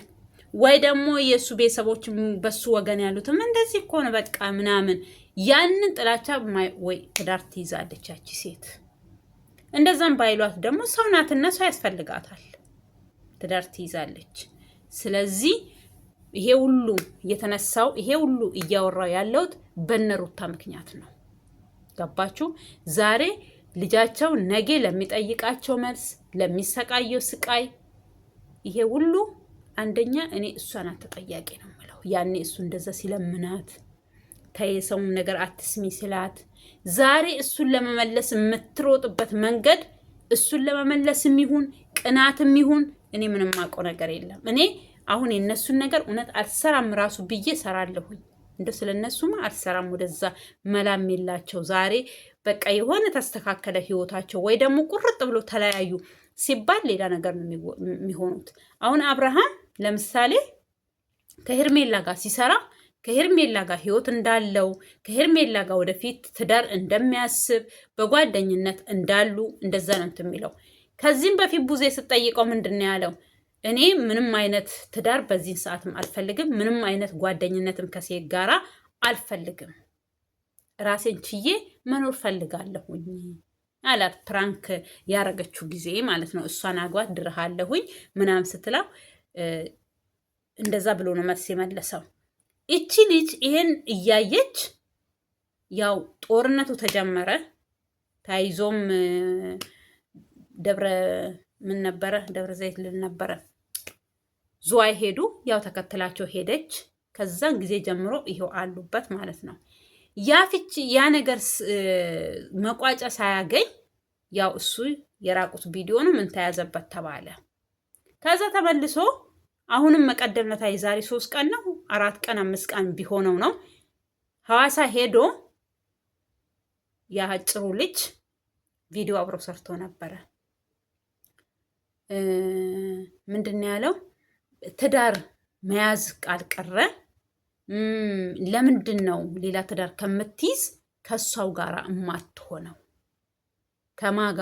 ወይ ደግሞ የሱ ቤተሰቦች በሱ ወገን ያሉትም እንደዚህ እኮ ነው በቃ ምናምን ያንን ጥላቻ ወይ ትዳር ትይዛለች ያቺ ሴት። እንደዛም ባይሏት ደግሞ ሰው ናትና ሰው ያስፈልጋታል፣ ትዳር ትይዛለች። ስለዚህ ይሄ ሁሉ የተነሳው ይሄ ሁሉ እያወራው ያለውት በነሩታ ምክንያት ነው። ገባችሁ? ዛሬ ልጃቸው ነገ ለሚጠይቃቸው መልስ ለሚሰቃየው ስቃይ ይሄ ሁሉ አንደኛ እኔ እሷ ናት ተጠያቂ ነው የምለው። ያኔ እሱ እንደዛ ሲለምናት ከየሰውም ነገር አትስሚ ስላት ዛሬ እሱን ለመመለስ የምትሮጥበት መንገድ እሱን ለመመለስም ይሁን ቅናትም ይሁን እኔ ምንም ማውቀው ነገር የለም። እኔ አሁን የነሱን ነገር እውነት አልሰራም ራሱ ብዬ ሰራለሁኝ። እንደው ስለነሱማ አልሰራም። ወደዛ መላም የላቸው። ዛሬ በቃ የሆነ ተስተካከለ ህይወታቸው ወይ ደግሞ ቁርጥ ብሎ ተለያዩ ሲባል ሌላ ነገር ነው የሚሆኑት። አሁን አብርሃም ለምሳሌ ከሄርሜላ ጋር ሲሰራ ከሄርሜላ ጋር ህይወት እንዳለው ከሄርሜላ ጋር ወደፊት ትዳር እንደሚያስብ በጓደኝነት እንዳሉ እንደዛ ነው የሚለው። ከዚህም በፊት ቡዜ ስጠይቀው ምንድን ነው ያለው? እኔ ምንም አይነት ትዳር በዚህ ሰዓትም አልፈልግም፣ ምንም አይነት ጓደኝነትም ከሴት ጋራ አልፈልግም፣ ራሴን ችዬ መኖር ፈልጋለሁኝ አላት። ፕራንክ ያረገችው ጊዜ ማለት ነው። እሷን አግባት ድርሃለሁኝ ምናምን ስትለው እንደዛ ብሎ ነው መልስ የመለሰው። እቺ ልጅ ይሄን እያየች ያው ጦርነቱ ተጀመረ። ታይዞም ደብረ ምን ነበረ ደብረ ዘይት ልል ነበረ ዙዋይ ሄዱ። ያው ተከትላቸው ሄደች። ከዛን ጊዜ ጀምሮ ይሄው አሉበት ማለት ነው። ያ ነገር መቋጫ ሳያገኝ ያው እሱ የራቁት ቪዲዮ ነው ምን ተያዘበት ተባለ። ከዛ ተመልሶ አሁንም መቀደምነታ የዛሬ 3 ቀን ነው 4 ቀን 5 ቀን ቢሆነው ነው ሐዋሳ ሄዶ ያጭሩ ልጅ ቪዲዮ አብሮ ሰርቶ ነበረ። ምንድነው ያለው? ትዳር መያዝ ካልቀረ ለምንድን ነው ሌላ ትዳር ከምትይዝ ከሷው ጋራ እማትሆነው? ከማጋ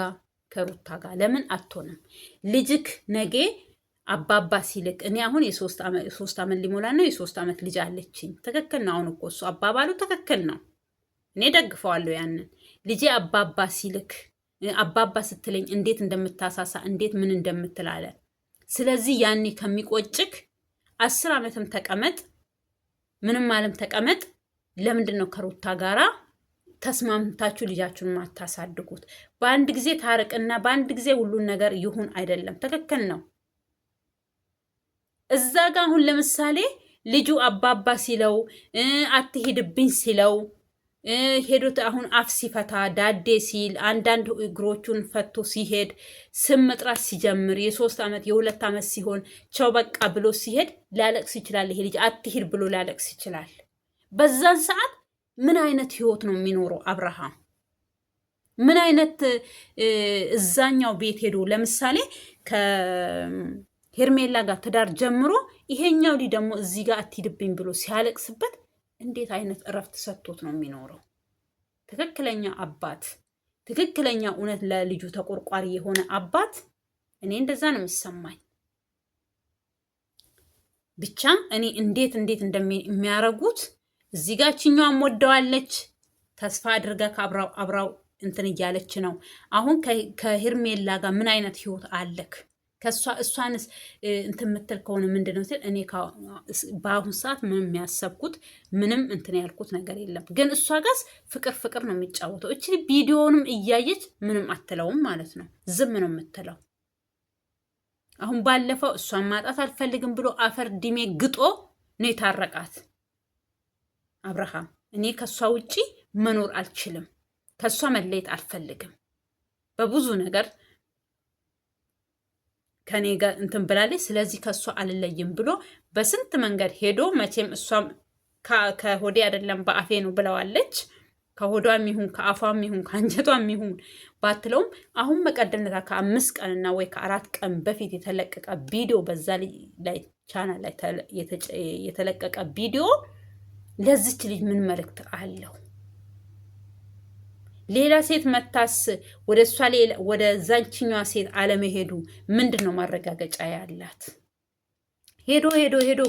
ከሩታ ጋር ለምን አትሆንም? ልጅክ ነገ አባባ ሲልክ እኔ አሁን የ3 ዓመት ሊሞላ ነው። የ3 ዓመት ልጅ አለችኝ። ትክክል ነው። አሁን እኮ እሱ አባባሉ ትክክል ነው። እኔ ደግፈዋለሁ ያንን። ልጄ አባባ ሲልክ አባባ ስትለኝ እንዴት እንደምታሳሳ እንዴት ምን እንደምትላለ። ስለዚህ ያኔ ከሚቆጭክ 10 ዓመትም ተቀመጥ፣ ምንም ዓለም ተቀመጥ። ለምንድን ነው ከሩታ ጋራ ተስማምታችሁ ልጃችሁን ማታሳድጉት? በአንድ ጊዜ ታርቅና በአንድ ጊዜ ሁሉን ነገር ይሁን አይደለም። ትክክል ነው። እዛ ጋር አሁን ለምሳሌ ልጁ አባባ ሲለው አትሄድብኝ ሲለው ሄዶት አሁን አፍ ሲፈታ ዳዴ ሲል አንዳንድ እግሮቹን ፈቶ ሲሄድ ስም መጥራት ሲጀምር የ3 ዓመት የ2 ዓመት ሲሆን ቸው በቃ ብሎ ሲሄድ ሊያለቅስ ይችላል። ይሄ ልጅ አትሄድ ብሎ ሊያለቅስ ይችላል። በዛን ሰዓት ምን አይነት ህይወት ነው የሚኖረው አብርሃም? ምን አይነት እዛኛው ቤት ሄዶ ለምሳሌ ከሄርሜላ ጋር ትዳር ጀምሮ ይሄኛው ልጅ ደግሞ እዚህ ጋር አትሄድብኝ ብሎ ሲያለቅስበት እንዴት አይነት እረፍት ሰጥቶት ነው የሚኖረው? ትክክለኛ አባት፣ ትክክለኛ እውነት ለልጁ ተቆርቋሪ የሆነ አባት። እኔ እንደዛ ነው የሚሰማኝ። ብቻ እኔ እንዴት እንደሚያረጉት እዚህ ጋር ችኛዋም ወደዋለች። ተስፋ አድርጋ አብራው እንትን እያለች ነው። አሁን ከሄርሜላ ጋር ምን አይነት ህይወት አለክ? እሷንስ እንትን የምትል ከሆነ ምንድን ነው ሲል እኔ በአሁን ሰዓት ምንም የሚያሰብኩት ምንም እንትን ያልኩት ነገር የለም። ግን እሷ ጋርስ ፍቅር ነው የሚጫወተው። እቺ ቪዲዮንም እያየች ምንም አትለውም ማለት ነው። ዝም ነው የምትለው። አሁን ባለፈው እሷን ማጣት አልፈልግም ብሎ አፈር ዲሜ ግጦ ነው የታረቃት አብርሃም። እኔ ከሷ ውጪ መኖር አልችልም፣ ከሷ መለየት አልፈልግም፣ በብዙ ነገር ከኔ ጋር እንትን ብላለች፣ ስለዚህ ከሷ አልለይም ብሎ በስንት መንገድ ሄዶ መቼም እሷም ከሆዴ አይደለም በአፌ ነው ብለዋለች። ከሆዷም ይሁን ከአፏም ይሁን ከአንጀቷም ይሁን ባትለውም አሁን መቀደምነታ ከ5 ቀንና ወይ ከ4 ቀን በፊት የተለቀቀ ቪዲዮ በዛ ላይ ቻናል ላይ የተለቀቀ ቪዲዮ ለዚች ልጅ ምን መልእክት አለው? ሌላ ሴት መታስ ወደ እሷ ወደ ዛንችኛዋ ሴት አለመሄዱ ምንድን ነው ማረጋገጫ ያላት? ሄዶ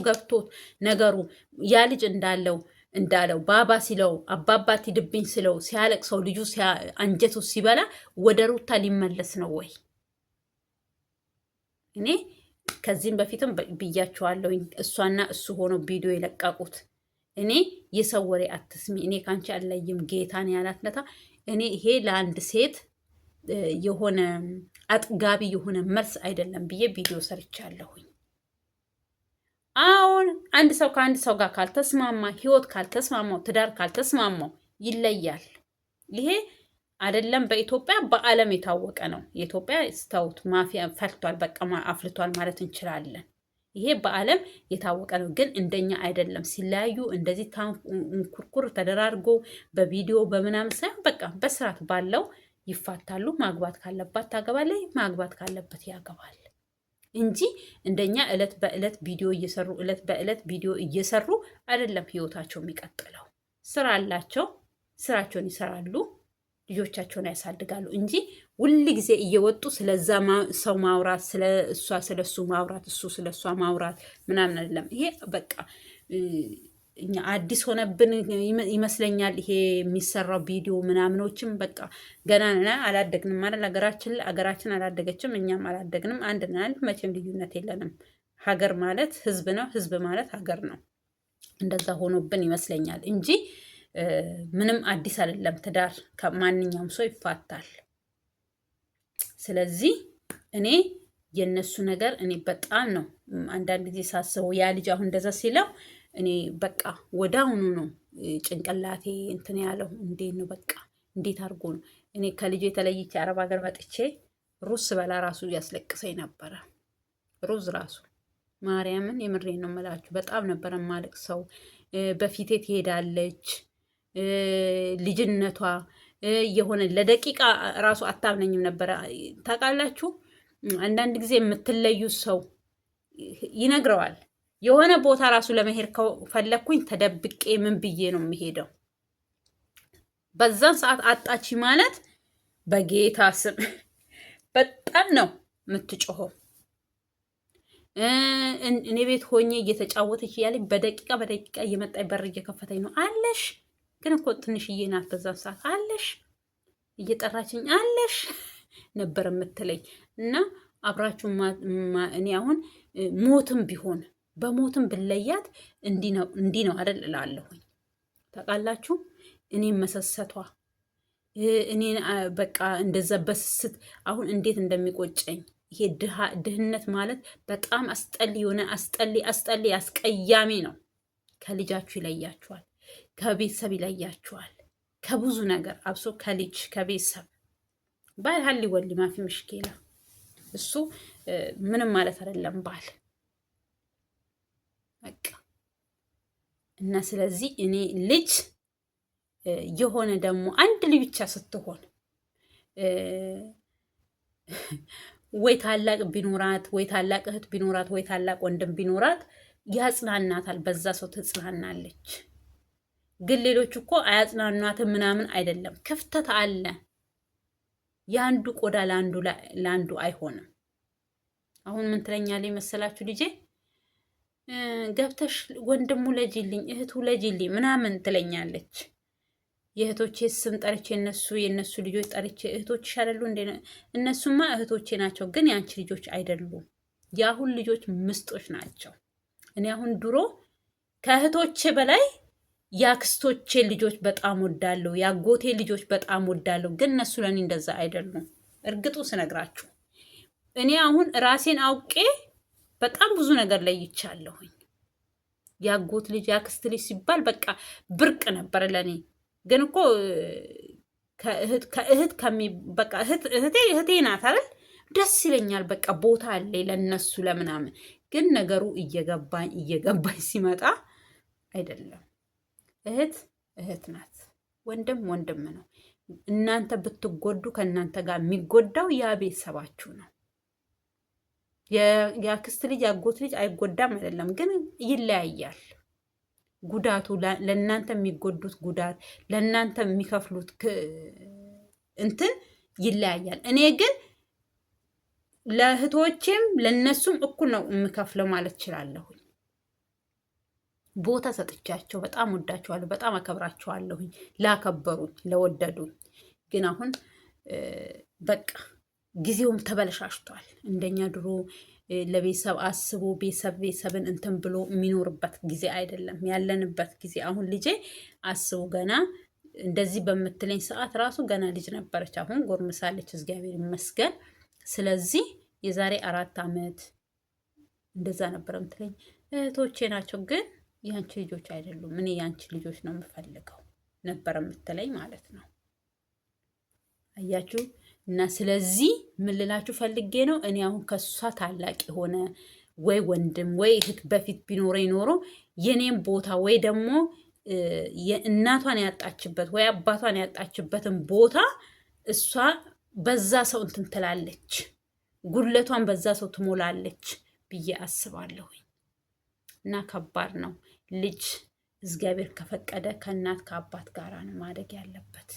ገብቶት ነገሩ ያ ልጅ እንዳለው ባባ ሲለው አባባ ትድብኝ ስለው ሲያለቅሰው ልጁ አንጀቱ ሲበላ ወደ ሩታ ሊመለስ ነው ወይ? እኔ ከዚህም በፊትም ብያቸዋለሁኝ። እሷና እሱ ሆኖ ቪዲዮ የለቀቁት እኔ የሰው ወሬ አትስሚ፣ እኔ ካንቺ አለይም ጌታን ያላት ለታ እኔ ይሄ ለአንድ ሴት የሆነ አጥጋቢ የሆነ መልስ አይደለም ብዬ ቪዲዮ ሰርቻለሁኝ። አሁን አንድ ሰው ከአንድ ሰው ጋር ካልተስማማ፣ ህይወት ካልተስማማው፣ ትዳር ካልተስማማው ይለያል። ይሄ አይደለም በኢትዮጵያ በዓለም የታወቀ ነው። የኢትዮጵያ ስተውት ማፊያ ፈልቷል፣ በቃ አፍልቷል ማለት እንችላለን። ይሄ በዓለም የታወቀ ነው። ግን እንደኛ አይደለም። ሲለያዩ እንደዚህ ኩርኩር ተደራርጎ በቪዲዮ በምናምን ሳይሆን በቃ በስርዓት ባለው ይፋታሉ። ማግባት ካለባት ታገባለች፣ ማግባት ካለበት ያገባል እንጂ እንደኛ እለት በእለት ቪዲዮ እየሰሩ አይደለም ህይወታቸው የሚቀጥለው። ስራ አላቸው፣ ስራቸውን ይሰራሉ፣ ልጆቻቸውን ያሳድጋሉ እንጂ ሁል ጊዜ እየወጡ ስለዛ ሰው ማውራት፣ ስለሱ ማውራት፣ እሱ ስለሷ ማውራት ምናምን አይደለም። ይሄ በቃ እኛ አዲስ ሆነብን ይመስለኛል። ይሄ የሚሰራው ቪዲዮ ምናምኖችም በቃ ገና አላደግንም ማለት ሀገራችን አላደገችም፣ እኛም አላደግንም። አንድ ነን፣ መቼም ልዩነት የለንም። ሀገር ማለት ህዝብ ነው፣ ህዝብ ማለት ሀገር ነው። እንደዛ ሆኖብን ይመስለኛል እንጂ ምንም አዲስ አይደለም። ትዳር ከማንኛውም ሰው ይፋታል። ስለዚህ እኔ የነሱ ነገር እኔ በጣም ነው አንዳንድ ጊዜ ሳስበው ያ ልጅ አሁን እንደዛ ሲለው እኔ በቃ ወደ አሁኑ ነው ጭንቅላቴ እንትን ያለው። እንዴት ነው በቃ እንዴት አድርጎ ነው? እኔ ከልጁ የተለይቼ አረብ ሀገር መጥቼ ሩዝ በላ ራሱ ያስለቅሰኝ ነበረ። ሩዝ ራሱ ማርያምን የምሬን ነው የምላችሁ። በጣም ነበረ ማለቅ ሰው በፊቴ ትሄዳለች። ልጅነቷ የሆነ ለደቂቃ ራሱ አታምነኝም ነበረ። ታውቃላችሁ አንዳንድ ጊዜ የምትለዩ ሰው ይነግረዋል። የሆነ ቦታ ራሱ ለመሄድ ከፈለኩኝ ተደብቄ ምን ብዬ ነው የሚሄደው? በዛን ሰዓት አጣች ማለት በጌታ ስም በጣም ነው የምትጮኸው። እኔ ቤት ሆኜ እየተጫወተች እያለኝ በደቂቃ እየመጣች በር እየከፈተኝ ነው አለሽ። ግን እኮ ትንሽዬ ናት በዛን ሰዓት አለሽ እየጠራችኝ አለሽ ነበር የምትለኝ። እና አብራችሁ እኔ አሁን ሞትም ቢሆን በሞትም ብለያት እንዲህ ነው አይደል እላለሁኝ። ታውቃላችሁ እኔም መሰሰቷ እኔን በቃ እንደዛ በስስት አሁን እንዴት እንደሚቆጨኝ። ይሄ ድህነት ማለት በጣም አስጠሊ የሆነ አስጠሊ አስቀያሚ ነው። ከልጃችሁ ይለያችኋል፣ ከቤተሰብ ይለያችኋል፣ ከብዙ ነገር አብሶ ከልጅ ከቤተሰብ ባል ሀሊ ወሊ ማፊ ምሽኬላ እሱ ምንም ማለት አይደለም ባል በቃ። እና ስለዚህ እኔ ልጅ የሆነ ደግሞ አንድ ልጅ ብቻ ስትሆን ወይ ታላቅ ቢኖራት ወይ ታላቅ እህት ቢኖራት ወይ ታላቅ ወንድም ቢኖራት ያጽናናታል፣ በዛ ሰው ትጽናናለች። ግን ሌሎች እኮ አያጽናኗትም ምናምን አይደለም፣ ክፍተት አለ። የአንዱ ቆዳ ለአንዱ አይሆንም። አሁን ምን ትለኛለች መሰላችሁ ልጄ ገብተሽ ወንድሙ ለጂልኝ እህቱ ለጂልኝ ምናምን ትለኛለች። የእህቶቼ ስም ጠርቼ የእነሱ ልጆች ጠርቼ እህቶች አይደሉ እንዴ? እነሱማ እህቶቼ ናቸው፣ ግን የአንቺ ልጆች አይደሉም። የአሁን ልጆች ምስጦች ናቸው። እኔ አሁን ድሮ ከእህቶቼ በላይ የአክስቶቼ ልጆች በጣም ወዳለሁ፣ የአጎቴ ልጆች በጣም ወዳለሁ፣ ግን እነሱ ለእኔ እንደዛ አይደሉም። እርግጡ ስነግራችሁ እኔ አሁን ራሴን አውቄ በጣም ብዙ ነገር ለይቻለሁኝ። የአጎት ልጅ የአክስት ልጅ ሲባል በቃ ብርቅ ነበር ለእኔ። ግን እኮ ከእህት በቃ እህቴ ናት አይደል? ደስ ይለኛል። በቃ ቦታ አለ ለነሱ ለምናምን። ግን ነገሩ እየገባኝ ሲመጣ አይደለም። እህት ናት፣ ወንድም ወንድም ነው። እናንተ ብትጎዱ ከእናንተ ጋር የሚጎዳው ያ ቤተሰባችሁ ነው። የአክስት ልጅ የአጎት ልጅ አይጎዳም አይደለም፣ ግን ይለያያል ጉዳቱ። ለእናንተ የሚጎዱት ጉዳት ለእናንተ የሚከፍሉት እንትን ይለያያል። እኔ ግን ለእህቶቼም ለነሱም እኩል ነው የምከፍለው ማለት እችላለሁኝ። ቦታ ሰጥቻቸው በጣም ወዳቸዋለሁ፣ በጣም አከብራቸዋለሁኝ። ላከበሩኝ ለወደዱኝ። ግን አሁን በቃ ጊዜውም ተበለሻሽቷል። እንደኛ ድሮ ለቤተሰብ አስቦ ቤተሰብን እንትን ብሎ የሚኖርበት ጊዜ አይደለም ያለንበት ጊዜ። አሁን ልጄ አስቡ ገና እንደዚህ በምትለኝ ሰዓት ራሱ ገና ልጅ ነበረች። አሁን ጎርምሳለች፣ እግዚአብሔር ይመስገን። ስለዚህ የዛሬ 4 ዓመት እንደዛ ነበረ ምትለኝ እህቶቼ ናቸው፣ ግን የአንቺ ልጆች አይደሉም፣ እኔ የአንቺ ልጆች ነው የምፈልገው ነበረ ምትለኝ ማለት ነው። አያችሁ። እና ስለዚህ ምን ልላችሁ ፈልጌ ነው፣ እኔ አሁን ከሷ ታላቅ የሆነ ወይ ወንድም ወይ እህት በፊት ቢኖረኝ ኖሮ የኔም ቦታ ወይ ደግሞ እናቷን ያጣችበት ወይ አባቷን ያጣችበትን ቦታ እሷ በዛ ሰው እንትን ትላለች፣ ጉድለቷን በዛ ሰው ትሞላለች ብዬ አስባለሁኝ። እና ከባድ ነው። ልጅ እግዚአብሔር ከፈቀደ ከእናት ከአባት ጋር ነው ማደግ ያለበት።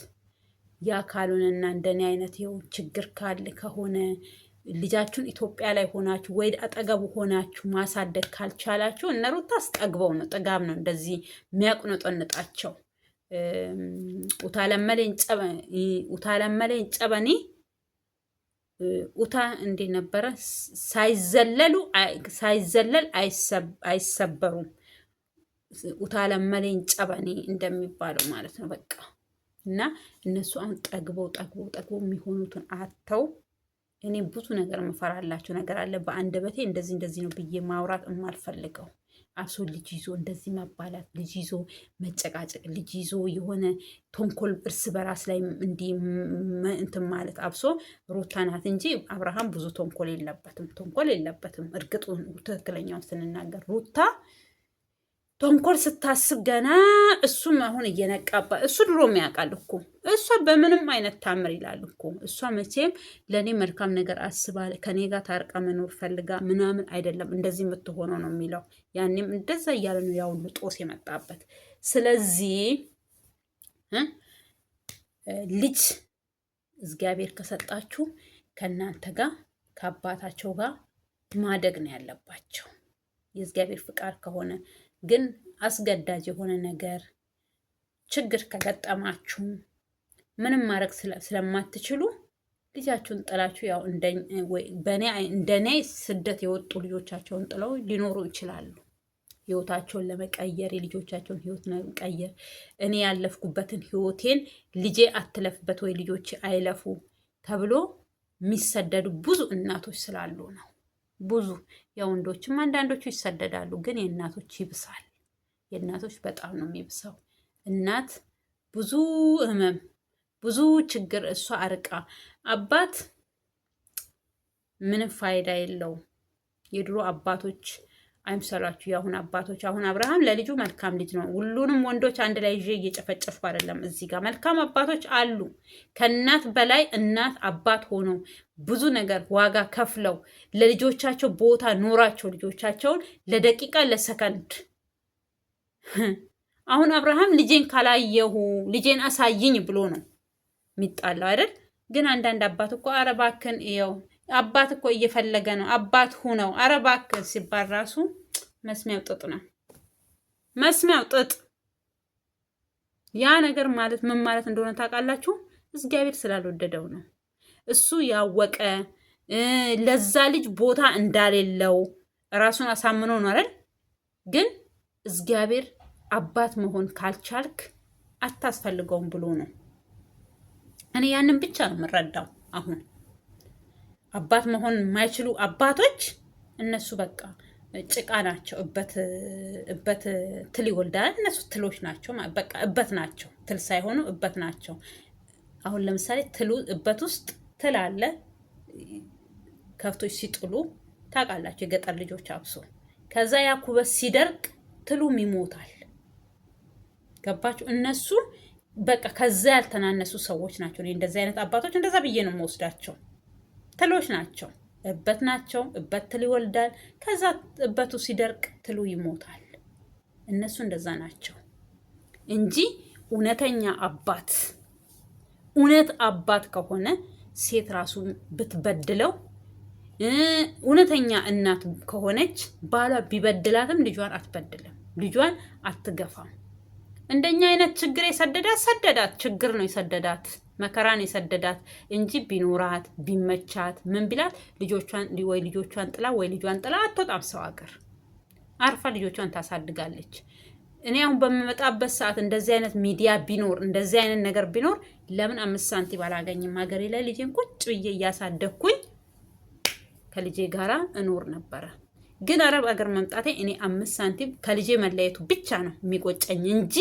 ያ ካልሆነና እንደኔ አይነት ይኸው ችግር ካለ ከሆነ ልጃችሁን ኢትዮጵያ ላይ ሆናችሁ ወይ አጠገቡ ሆናችሁ ማሳደግ ካልቻላችሁ እነ ሩታ አስጠግበው ነው ጥጋብ ነው እንደዚህ የሚያቁነጠንጣቸው። ኡታለመሌን ጨበኒ ኡታ እንዴ ነበረ ሳይዘለል አይሰበሩም። ኡታለመሌን ጨበኒ እንደሚባለው ማለት ነው በቃ። እና እነሱ አሁን ጠግበው የሚሆኑትን አተው። እኔ ብዙ ነገር የምፈራላቸው ነገር አለ። በአንደበቴ እንደዚህ ነው ብዬ ማውራት የማልፈልገው አብሶ ልጅ ይዞ እንደዚህ መባላት፣ ልጅ ይዞ መጨቃጨቅ፣ ልጅ ይዞ የሆነ ተንኮል እርስ በራስ ላይ እንዲህ እንትን ማለት። አብሶ ሩታ ናት እንጂ አብርሃም ብዙ ተንኮል የለበትም። እርግጡን ትክክለኛውን ስንናገር ሩታ ተንኮል ስታስብ ገና እሱም አሁን እየነቃባ እሱ ድሮም ያውቃል እኮ እሷ በምንም አይነት ታምር ይላል እኮ እሷ መቼም ለእኔ መልካም ነገር አስባ ከኔ ጋር ታርቃ መኖር ፈልጋ ምናምን አይደለም እንደዚህ የምትሆነው ነው የሚለው። ያኔም እንደዛ እያለ ነው ያው ሁሉ ጦስ የመጣበት። ስለዚህ ልጅ እግዚአብሔር ከሰጣችሁ ከእናንተ ጋር ከአባታቸው ጋር ማደግ ነው ያለባቸው። የእግዚአብሔር ፍቃድ ከሆነ ግን አስገዳጅ የሆነ ነገር ችግር ከገጠማችሁ ምንም ማድረግ ስለማትችሉ ልጃችሁን ጥላችሁ ያው እንደኔ ስደት የወጡ ልጆቻቸውን ጥለው ሊኖሩ ይችላሉ። ህይወታቸውን ለመቀየር የልጆቻቸውን ህይወት ለመቀየር እኔ ያለፍኩበትን ህይወቴን ልጄ አትለፍበት ወይ ልጆች አይለፉ ተብሎ የሚሰደዱ ብዙ እናቶች ስላሉ ነው። ብዙ የወንዶችም አንዳንዶቹ ይሰደዳሉ፣ ግን የእናቶች ይብሳል። የእናቶች በጣም ነው የሚብሰው። እናት ብዙ ህመም ብዙ ችግር እሷ አርቃ አባት ምንም ፋይዳ የለውም። የድሮ አባቶች አይምሰላችሁ የአሁን አባቶች። አሁን አብርሃም ለልጁ መልካም ልጅ ነው። ሁሉንም ወንዶች አንድ ላይ ይዤ እየጨፈጨፍኩ አይደለም። እዚህ ጋር መልካም አባቶች አሉ። ከእናት በላይ እናት አባት ሆነው ብዙ ነገር ዋጋ ከፍለው ለልጆቻቸው ቦታ ኖራቸው ልጆቻቸውን ለደቂቃ ለሰከንድ አሁን አብርሃም ልጄን ካላየሁ ልጄን አሳይኝ ብሎ ነው የሚጣላው አይደል? ግን አንዳንድ አባት እኮ ኧረ እባክህን ይኸው አባት እኮ እየፈለገ ነው አባት ሁነው ኧረ እባክህ ሲባል ራሱ መስሚያው ጥጥ ነው። መስሚያው ጥጥ። ያ ነገር ማለት ምን ማለት እንደሆነ ታውቃላችሁ? እግዚአብሔር ስላልወደደው ነው። እሱ ያወቀ ለዛ ልጅ ቦታ እንዳሌለው ራሱን አሳምኖ ነው አይደል? ግን እግዚአብሔር አባት መሆን ካልቻልክ አታስፈልገውም ብሎ ነው። እኔ ያንን ብቻ ነው የምረዳው። አሁን አባት መሆን የማይችሉ አባቶች እነሱ በቃ ጭቃ ናቸው። እበት ትል ይወልዳል። እነሱ ትሎች ናቸው። በቃ እበት ናቸው። ትል ሳይሆኑ እበት ናቸው። አሁን ለምሳሌ ትሉ እበት ውስጥ ትል አለ። ከብቶች ሲጥሉ ታውቃላችሁ፣ የገጠር ልጆች አብሶ። ከዛ ያ ኩበት ሲደርቅ ትሉም ይሞታል። ገባችሁ? እነሱ በቃ ከዛ ያልተናነሱ ሰዎች ናቸው። እንደዚህ አይነት አባቶች እንደዛ ብዬ ነው የምወስዳቸው። ትሎች ናቸው፣ እበት ናቸው። እበት ትል ይወልዳል። ከዛ እበቱ ሲደርቅ ትሉ ይሞታል። እነሱ እንደዛ ናቸው እንጂ እውነተኛ አባት እውነት አባት ከሆነ ሴት ራሱ ብትበድለው እውነተኛ እናት ከሆነች ባሏ ቢበድላትም ልጇን አትበድልም፣ ልጇን አትገፋም። እንደኛ አይነት ችግር የሰደዳት ሰደዳት፣ ችግር ነው የሰደዳት፣ መከራን የሰደዳት እንጂ ቢኖራት ቢመቻት ምን ቢላት ልጆቿን ጥላ ልጇን ጥላ አትወጣም። ሰው ሀገር አርፋ ልጆቿን ታሳድጋለች። እኔ አሁን በምመጣበት ሰዓት እንደዚህ አይነት ሚዲያ ቢኖር እንደዚህ አይነት ነገር ቢኖር ለምን 5 ሳንቲም አላገኝም? ሀገሬ ላይ ልጄን ቁጭ ብዬ እያሳደግኩኝ ከልጄ ጋራ እኖር ነበረ። ግን አረብ ሀገር መምጣቴ እኔ 5 ሳንቲም ከልጄ መለየቱ ብቻ ነው የሚቆጨኝ እንጂ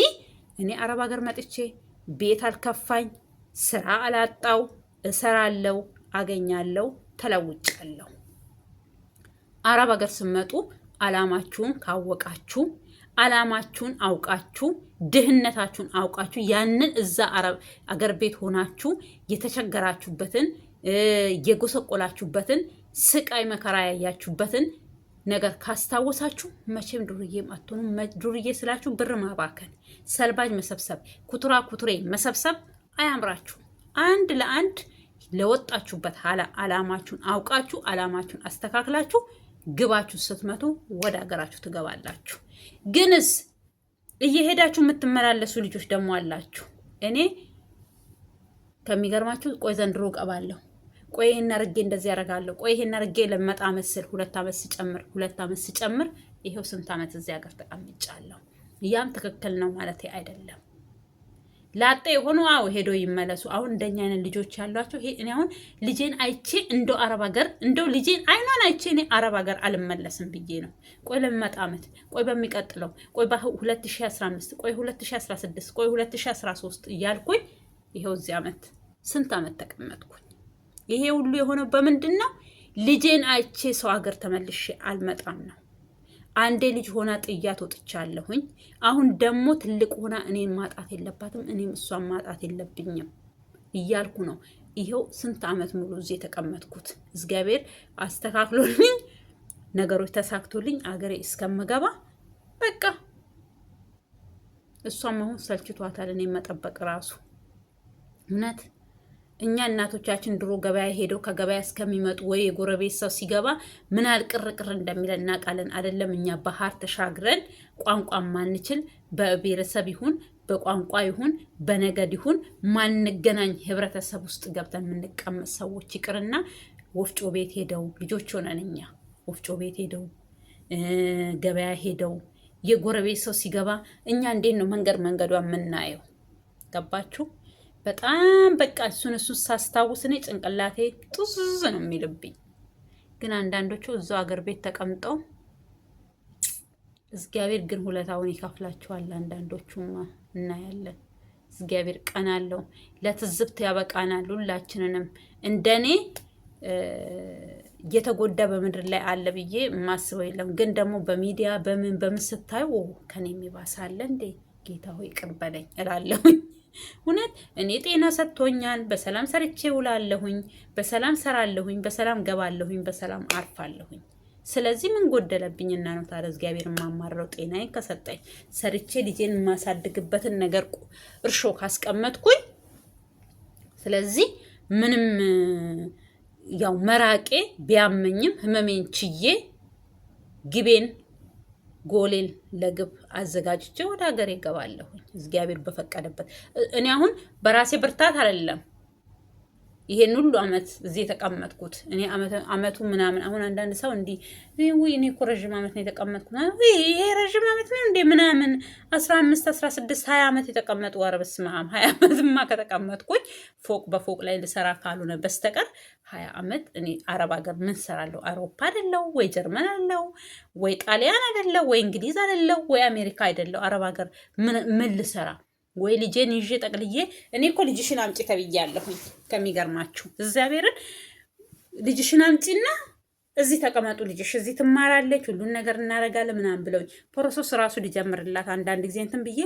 እኔ አረብ ሀገር መጥቼ ቤት አልከፋኝ፣ ስራ አላጣው፣ እሰራለው፣ አገኛለው፣ ተለውጫለሁ። አረብ ሀገር ስመጡ አላማችሁን ካወቃችሁ አላማችሁን አውቃችሁ ድህነታችሁን አውቃችሁ ያንን እዛ አረብ አገር ቤት ሆናችሁ የተቸገራችሁበትን የጎሰቆላችሁበትን ስቃይ መከራ ያያችሁበትን ነገር ካስታወሳችሁ መቼም ዱርዬም አትሆኑም። ዱርዬ ስላችሁ ብር ማባከን፣ ሰልባጅ መሰብሰብ፣ ኩቱሬ መሰብሰብ አያምራችሁ። አንድ ለአንድ ለወጣችሁበት አላማችሁን አውቃችሁ አላማችሁን አስተካክላችሁ ግባችሁ ስትመቱ ወደ ሀገራችሁ ትገባላችሁ። ግንስ እየሄዳችሁ የምትመላለሱ ልጆች ደግሞ አላችሁ። እኔ ከሚገርማችሁ ቆይ ዘንድሮ ቀባለሁ፣ ቆይ ይሄን አርጌ እንደዚህ ያደርጋለሁ፣ ቆይ ይሄን አርጌ ለመጣ መስል 2 ዓመት ስጨምር ይሄው ስንት ዓመት እዚህ ሀገር ተቀምጫለሁ። ያም ትክክል ነው ማለት አይደለም። ላጤ የሆኑ ሄዶ ይመለሱ። አሁን እንደኛ አይነት ልጆች ያሏቸው እኔ አሁን ልጄን አይቼ እንደው አረብ ሀገር እንደው ልጄን አይኗን አይቼ እኔ አረብ ሀገር አልመለስም ብዬ ነው። ቆይ ለመጣ ዓመት፣ ቆይ በሚቀጥለው፣ ቆይ በ2015፣ ቆይ 2016፣ ቆይ 2013 እያልኩኝ ይሄው እዚህ ዓመት ስንት ዓመት ተቀመጥኩኝ። ይሄ ሁሉ የሆነው በምንድን ነው? ልጄን አይቼ ሰው ሀገር ተመልሼ አልመጣም ነው። አንዴ ልጅ ሆና ጥያት ወጥቻለሁኝ። አሁን ደግሞ ትልቅ ሆና እኔን ማጣት የለባትም፣ እኔም እሷን ማጣት የለብኝም እያልኩ ነው። ይሄው ስንት ዓመት ሙሉ እዚህ የተቀመጥኩት። እግዚአብሔር አስተካክሎልኝ ነገሮች ተሳክቶልኝ አገሬ እስከምገባ በቃ እሷን መሆን ሰልችቷታል። እኔን መጠበቅ ራሱ እውነት እኛ እናቶቻችን ድሮ ገበያ ሄደው ከገበያ እስከሚመጡ ወይ የጎረቤት ሰው ሲገባ ምን አልቅርቅር እንደሚለን እናውቃለን። አይደለም እኛ ባህር ተሻግረን ቋንቋ ማንችል በብሔረሰብ ይሁን በቋንቋ ይሁን በነገድ ይሁን ማንገናኝ ህብረተሰብ ውስጥ ገብተን የምንቀመጥ ሰዎች ይቅርና ወፍጮ ቤት ሄደው ልጆች ሆነን እኛ ወፍጮ ቤት ሄደው ገበያ ሄደው የጎረቤት ሰው ሲገባ እኛ እንዴት ነው መንገዷ የምናየው? ገባችሁ? በጣም በቃ እሱን ሳስታውስ እኔ ጭንቅላቴ ጡዝ ነው የሚልብኝ። ግን አንዳንዶቹ እዛው አገር ቤት ተቀምጠው እግዚአብሔር ግን ሁለታውን ይከፍላቸዋል። አንዳንዶቹማ እናያለን። እግዚአብሔር ቀን አለው፣ ለትዝብት ያበቃናል። ሁላችንንም እንደኔ እየተጎዳ በምድር ላይ አለ ብዬ የማስበው የለም። ግን ደግሞ በሚዲያ በምን ስታዩ ከኔ የሚባሳለ እንዴ ጌታ ሆይ ቅር በለኝ እላለሁኝ። እውነት እኔ ጤና ሰጥቶኛል። በሰላም ሰርቼ ውላለሁኝ፣ በሰላም ሰራለሁኝ፣ በሰላም ገባለሁኝ፣ በሰላም አርፋለሁኝ። ስለዚህ ምን ጎደለብኝና ነው ታዲያ እግዚአብሔር የማማረው? ጤናዬን ከሰጠኝ ሰርቼ ልጄን የማሳድግበትን ነገር እርሾ ካስቀመጥኩኝ፣ ስለዚህ ምንም ያው መራቄ ቢያመኝም ህመሜን ችዬ ግቤን ጎሌን ለግብ አዘጋጅቼ ወደ ሀገር ይገባለሁ እግዚአብሔር በፈቀደበት። እኔ አሁን በራሴ ብርታት አይደለም ይሄን ሁሉ አመት እዚህ የተቀመጥኩት። እኔ አመቱ ምናምን አሁን አንዳንድ ሰው እንዲህ ወይ እኔ እኮ ረጅም አመት ነው የተቀመጥኩት ወይ ይሄ ረጅም አመት ነው እንዴ ምናምን 15 16 20 አመት የተቀመጡ ወርብስ ማም 20 አመትማ ከተቀመጥኩኝ ፎቅ በፎቅ ላይ ልሰራ ካልሆነ በስተቀር 20 አመት እኔ አረብ ሀገር ምን ሰራለሁ? አውሮፓ አይደለው ወይ ጀርመን አይደለው ወይ ጣሊያን አይደለው ወይ እንግሊዝ አይደለው ወይ አሜሪካ አይደለው አረብ ሀገር ምን ልሰራ? ወይ ልጄን ይዤ ጠቅልዬ እኔ እኮ ልጅሽን አምጪ ተብያለሁኝ። ከሚገርማችሁ እግዚአብሔርን ልጅሽን አምጪና እዚህ ተቀመጡ፣ ልጅሽ እዚህ ትማራለች፣ ሁሉን ነገር እናደርጋለን ምናምን ብለውኝ ፕሮሰስ ራሱ ሊጀምርላት አንዳንድ ጊዜ እንትን ብዬ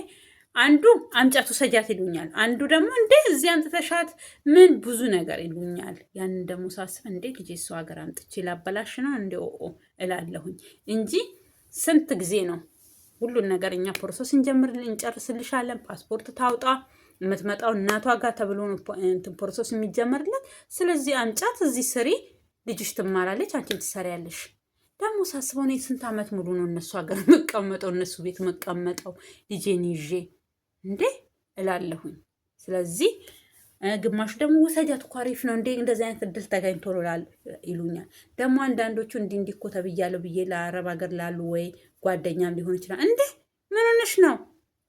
አንዱ አምጫቱ ሰጃት ይሉኛል፣ አንዱ ደግሞ እንዴ እዚህ አምጥተሻት ምን ብዙ ነገር ይሉኛል። ያንን ደግሞ ሳስብ እንዴ ልጄ እሱ ሀገር አምጥቼ ላበላሽ ነው እንዴ እላለሁኝ እንጂ ስንት ጊዜ ነው ሁሉን ነገር እኛ ፕሮሰስ እንጨርስልሻለን። ፓስፖርት ታውጣ የምትመጣው እናቷ ጋር ተብሎ ነው ፕሮሰስ የሚጀመርለት። ስለዚህ አምጫት እዚህ ስሪ፣ ልጅሽ ትማራለች፣ አንቺም ትሰሪያለሽ። ደግሞ ሳስበው እኔ ስንት አመት ሙሉ ነው እነሱ ሀገር መቀመጠው እነሱ ቤት መቀመጠው ልጄን ይዤ እንዴ እላለሁኝ። ስለዚህ ግማሹ ደግሞ ውሰጃት እኮ አሪፍ ነው እንዴ እንደዚህ አይነት እድል ተገኝቶ ይሉኛል። ደግሞ አንዳንዶቹ እንዲህ እኮ ተብያለሁ ብዬ ለአረብ ሀገር ላሉ ወይ ጓደኛም ሊሆን ይችላል። እንዴ ምን ሆነሽ ነው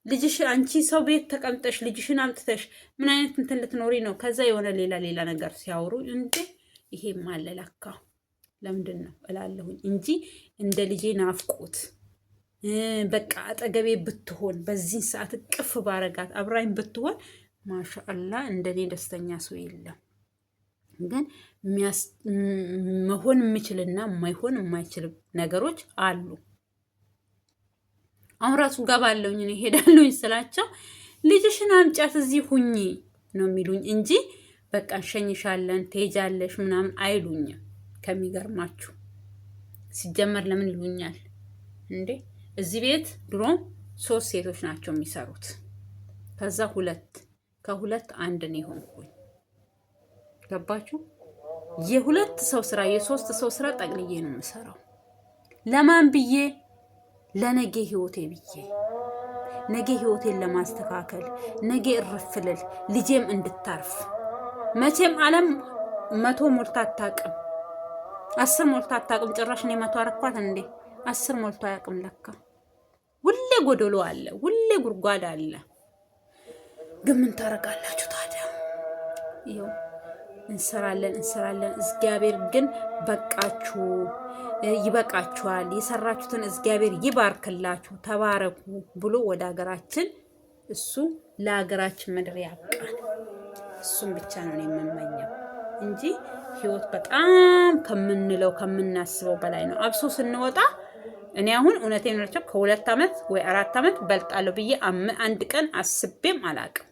ልጅሽ አንቺ ሰው ቤት ተቀምጠሽ ልጅሽን አምጥተሽ ምን አይነት እንትን ልትኖሪ ነው? ከዛ የሆነ ሌላ ነገር ሲያወሩ እንዴ ይሄም አለ ለካ ለምንድን ነው እላለሁኝ እንጂ እንደ ልጄ ናፍቆት በቃ አጠገቤ ብትሆን በዚህ ሰዓት ቅፍ ባረጋት አብራኝ ብትሆን ማሻአላ እንደኔ ደስተኛ ሰው የለም። ግን መሆን የሚችልና ማይሆን የማይችል ነገሮች አሉ። አሁን ራሱ ገባለሁኝ እኔ ሄዳለሁኝ ስላቸው ልጅሽን አምጫት እዚህ ሁኚ ነው የሚሉኝ እንጂ በቃ እንሸኝሻለን ትሄጃለሽ ምናምን አይሉኝም። ከሚገርማችሁ ሲጀመር ለምን ይሉኛል እንዴ? እዚህ ቤት ድሮ 3 ሴቶች ናቸው የሚሰሩት። ከዛ ከሁለት አንድ ነው የሆንኩኝ። ገባችሁ? የሁለት ሰው ስራ የሶስት ሰው ስራ ጠቅልዬ ነው የምሰራው። ለማን ብዬ? ለነገ ህይወቴ ብዬ፣ ነገ ህይወቴን ለማስተካከል፣ ነገ እርፍልል ልጄም እንድታርፍ። መቼም ዓለም 100 ሞልታ አታውቅም፣ 10 ሞልታ አታውቅም። ጭራሽ እኔ 100 አረኳት እንዴ? 10 ሞልቶ አያውቅም ለካ። ሁሌ ጎደሎ አለ፣ ሁሌ ጉድጓድ አለ። ግን ምን ታረጋላችሁ ታዲያ? ይኸው እንሰራለን። እግዚአብሔር ግን በቃችሁ፣ ይበቃችኋል፣ የሰራችሁትን እግዚአብሔር ይባርክላችሁ፣ ተባረኩ ብሎ ወደ ሀገራችን እሱ ለሀገራችን ምድር ያብቃል። እሱም ብቻ ነው የምመኘው እንጂ ህይወት በጣም ከምናስበው በላይ ነው። አብሶ ስንወጣ እኔ አሁን እውነቴን ነው ከ2 አመት ወይ 4 አመት በልጣለሁ ብዬ አንድ ቀን አስቤም አላቅም።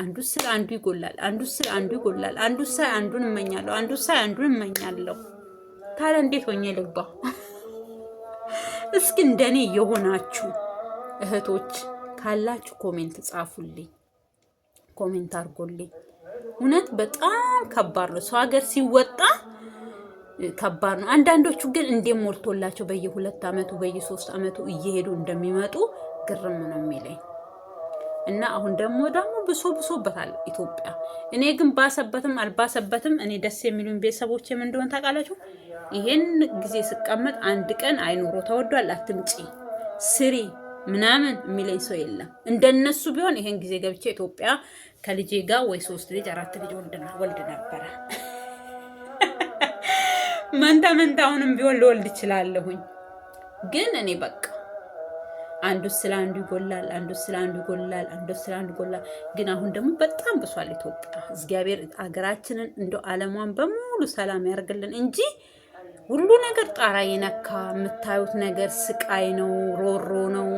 አንዱ ስለ አንዱ ይጎላል፣ አንዱ ስለ አንዱ ይጎላል፣ አንዱ ሳይ አንዱን እመኛለሁ፣ አንዱ ሳይ አንዱን እመኛለሁ። ታዲያ እንዴት ሆኜ ልግባ? እስኪ እንደኔ የሆናችሁ እህቶች ካላችሁ ኮሜንት ጻፉልኝ፣ ኮሜንት አድርጎልኝ። እውነት በጣም ከባድ ነው። ሰው ሀገር ሲወጣ ከባድ ነው። አንዳንዶቹ ግን እንዴት ሞልቶላቸው በየ2 ዓመቱ በየ3 ዓመቱ እየሄዱ እንደሚመጡ ግርም ነው የሚለኝ። እና አሁን ደግሞ ብሶበታል ኢትዮጵያ። እኔ ግን ባሰበትም አልባሰበትም እኔ ደስ የሚሉኝ ቤተሰቦች ምን እንደሆነ ታውቃላችሁ? ይሄን ጊዜ ስቀመጥ አንድ ቀን አይኑሮ ተወዷል አትምጪ ስሪ ምናምን የሚለኝ ሰው የለም። እንደነሱ ቢሆን ይሄን ጊዜ ገብቼ ኢትዮጵያ ከልጄ ጋር ወይ 3 ልጅ 4 ልጅ ወልድ ነበረ። መንታውንም ቢሆን ልወልድ እችላለሁኝ። ግን እኔ በቃ አንዱ ስለ አንዱ ይጎላል፣ አንዱ ስለ አንዱ ይጎላል፣ አንዱ ስለ አንዱ ይጎላል። ግን አሁን ደግሞ በጣም ብሷል ኢትዮጵያ። እግዚአብሔር አገራችንን እንደ ዓለሟን በሙሉ ሰላም ያርግልን እንጂ ሁሉ ነገር ጣራ የነካ የምታዩት ነገር ስቃይ ነው፣ ሮሮ ነው፣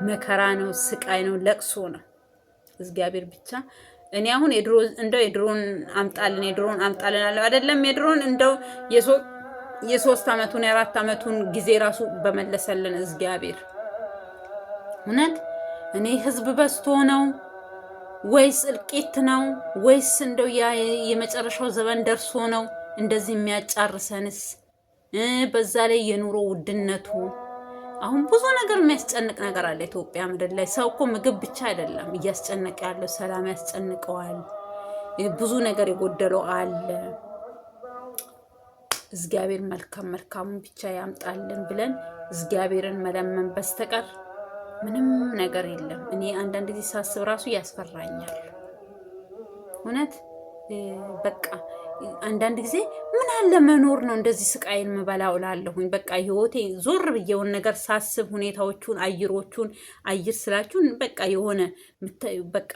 መከራ ነው፣ ስቃይ ነው፣ ለቅሶ ነው። እግዚአብሔር ብቻ እኔ አሁን የድሮን አምጣልን አለ አይደለም። የድሮን እንደው የ3 ዓመቱን የ4 ዓመቱን ጊዜ ራሱ በመለሰልን እግዚአብሔር። እውነት እኔ ህዝብ በዝቶ ነው ወይስ እልቂት ነው ወይስ እንደው የመጨረሻው ዘመን ደርሶ ነው እንደዚህ የሚያጫርሰንስ? በዛ ላይ የኑሮ ውድነቱ አሁን ብዙ ነገር የሚያስጨንቅ ነገር አለ ኢትዮጵያ ምድር ላይ። ሰው እኮ ምግብ ብቻ አይደለም እያስጨነቀ ያለው፣ ሰላም ያስጨንቀዋል። ብዙ ነገር የጎደለው አለ። እግዚአብሔር መልካሙን ብቻ ያምጣልን ብለን እግዚአብሔርን መለመን በስተቀር ምንም ነገር የለም። እኔ አንዳንድ ጊዜ ሳስብ ራሱ ያስፈራኛል። እውነት በቃ አንዳንድ ጊዜ ምን አለ መኖር ነው እንደዚህ ስቃይን ምበላው እላለሁኝ። በቃ ህይወቴ ዞር ብዬውን ነገር ሳስብ ሁኔታዎቹን አየር ስላችሁን በቃ የሆነ በቃ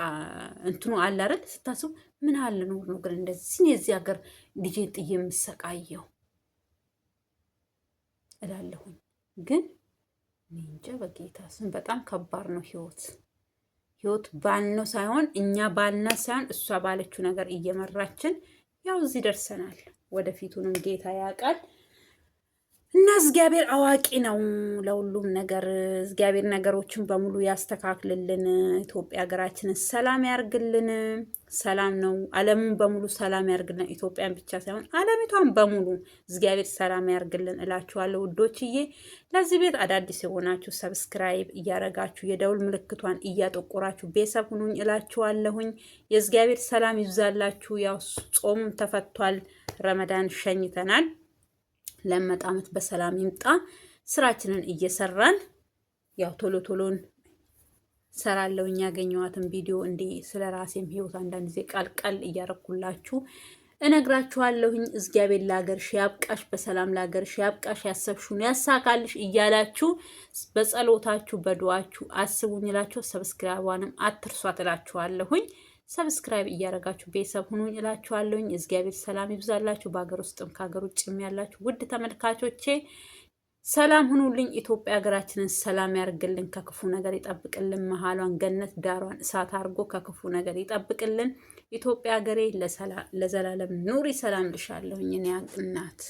እንትኑ አለ አይደል? ስታስቡ ምን አለ ኖር ነው ግን እንደዚህ የዚህ ሀገር ልጄን ጥዬ የምሰቃየው እላለሁኝ። ግን እንጃ በጌታ ስም በጣም ከባድ ነው ህይወት ባልነው ሳይሆን እኛ ባልናት ሳይሆን እሷ ባለችው ነገር እየመራችን ያው እዚህ ደርሰናል። ወደፊቱንም ጌታ ያውቃል እና እግዚአብሔር አዋቂ ነው ለሁሉም ነገር። እግዚአብሔር ነገሮችን በሙሉ ያስተካክልልን። ኢትዮጵያ ሀገራችንን ሰላም ያርግልን። ሰላም ነው፣ ዓለሙን በሙሉ ሰላም ያርግልን። ኢትዮጵያን ብቻ ሳይሆን ዓለሚቷን በሙሉ እግዚአብሔር ሰላም ያርግልን እላችኋለሁ ውዶችዬ። ለዚህ ቤት አዳዲስ የሆናችሁ ሰብስክራይብ እያረጋችሁ የደውል ምልክቷን እያጠቆራችሁ ቤተሰብ ሁኑኝ እላችኋለሁኝ። የእግዚአብሔር ሰላም ይብዛላችሁ። ያው ጾሙም ተፈቷል፣ ረመዳን ሸኝተናል። ለመጣ ዓመት በሰላም ይምጣ። ስራችንን እየሰራን ያው ቶሎን ሰራለው። ያገኘዋትን ቪዲዮ እንዲህ ስለ ራሴም ህይወት አንዳንድ ጊዜ ቃል እያረኩላችሁ እነግራችኋለሁኝ። እግዚአብሔር ለሀገርሽ ያብቃሽ፣ በሰላም ለሀገርሽ ያብቃሽ፣ ያሰብሽውን ያሳካልሽ እያላችሁ በጸሎታችሁ በዱዓችሁ አስቡኝ እላችሁ። ሰብስክራይቧንም አትርሷት እላችኋለሁኝ። ሰብስክራይብ እያረጋችሁ ቤተሰብ ሁኑኝ እላችኋለሁኝ። እግዚአብሔር ሰላም ይብዛላችሁ። በሀገር ውስጥም ከሀገር ውጭም ያላችሁ ውድ ተመልካቾቼ ሰላም ሁኑልኝ። ኢትዮጵያ ሀገራችንን ሰላም ያርግልን፣ ከክፉ ነገር ይጠብቅልን። መሀሏን ገነት ዳሯን እሳት አድርጎ ከክፉ ነገር ይጠብቅልን። ኢትዮጵያ ሀገሬ ለዘላለም ኑሪ። ሰላም ልሻለሁኝ እኔ እናት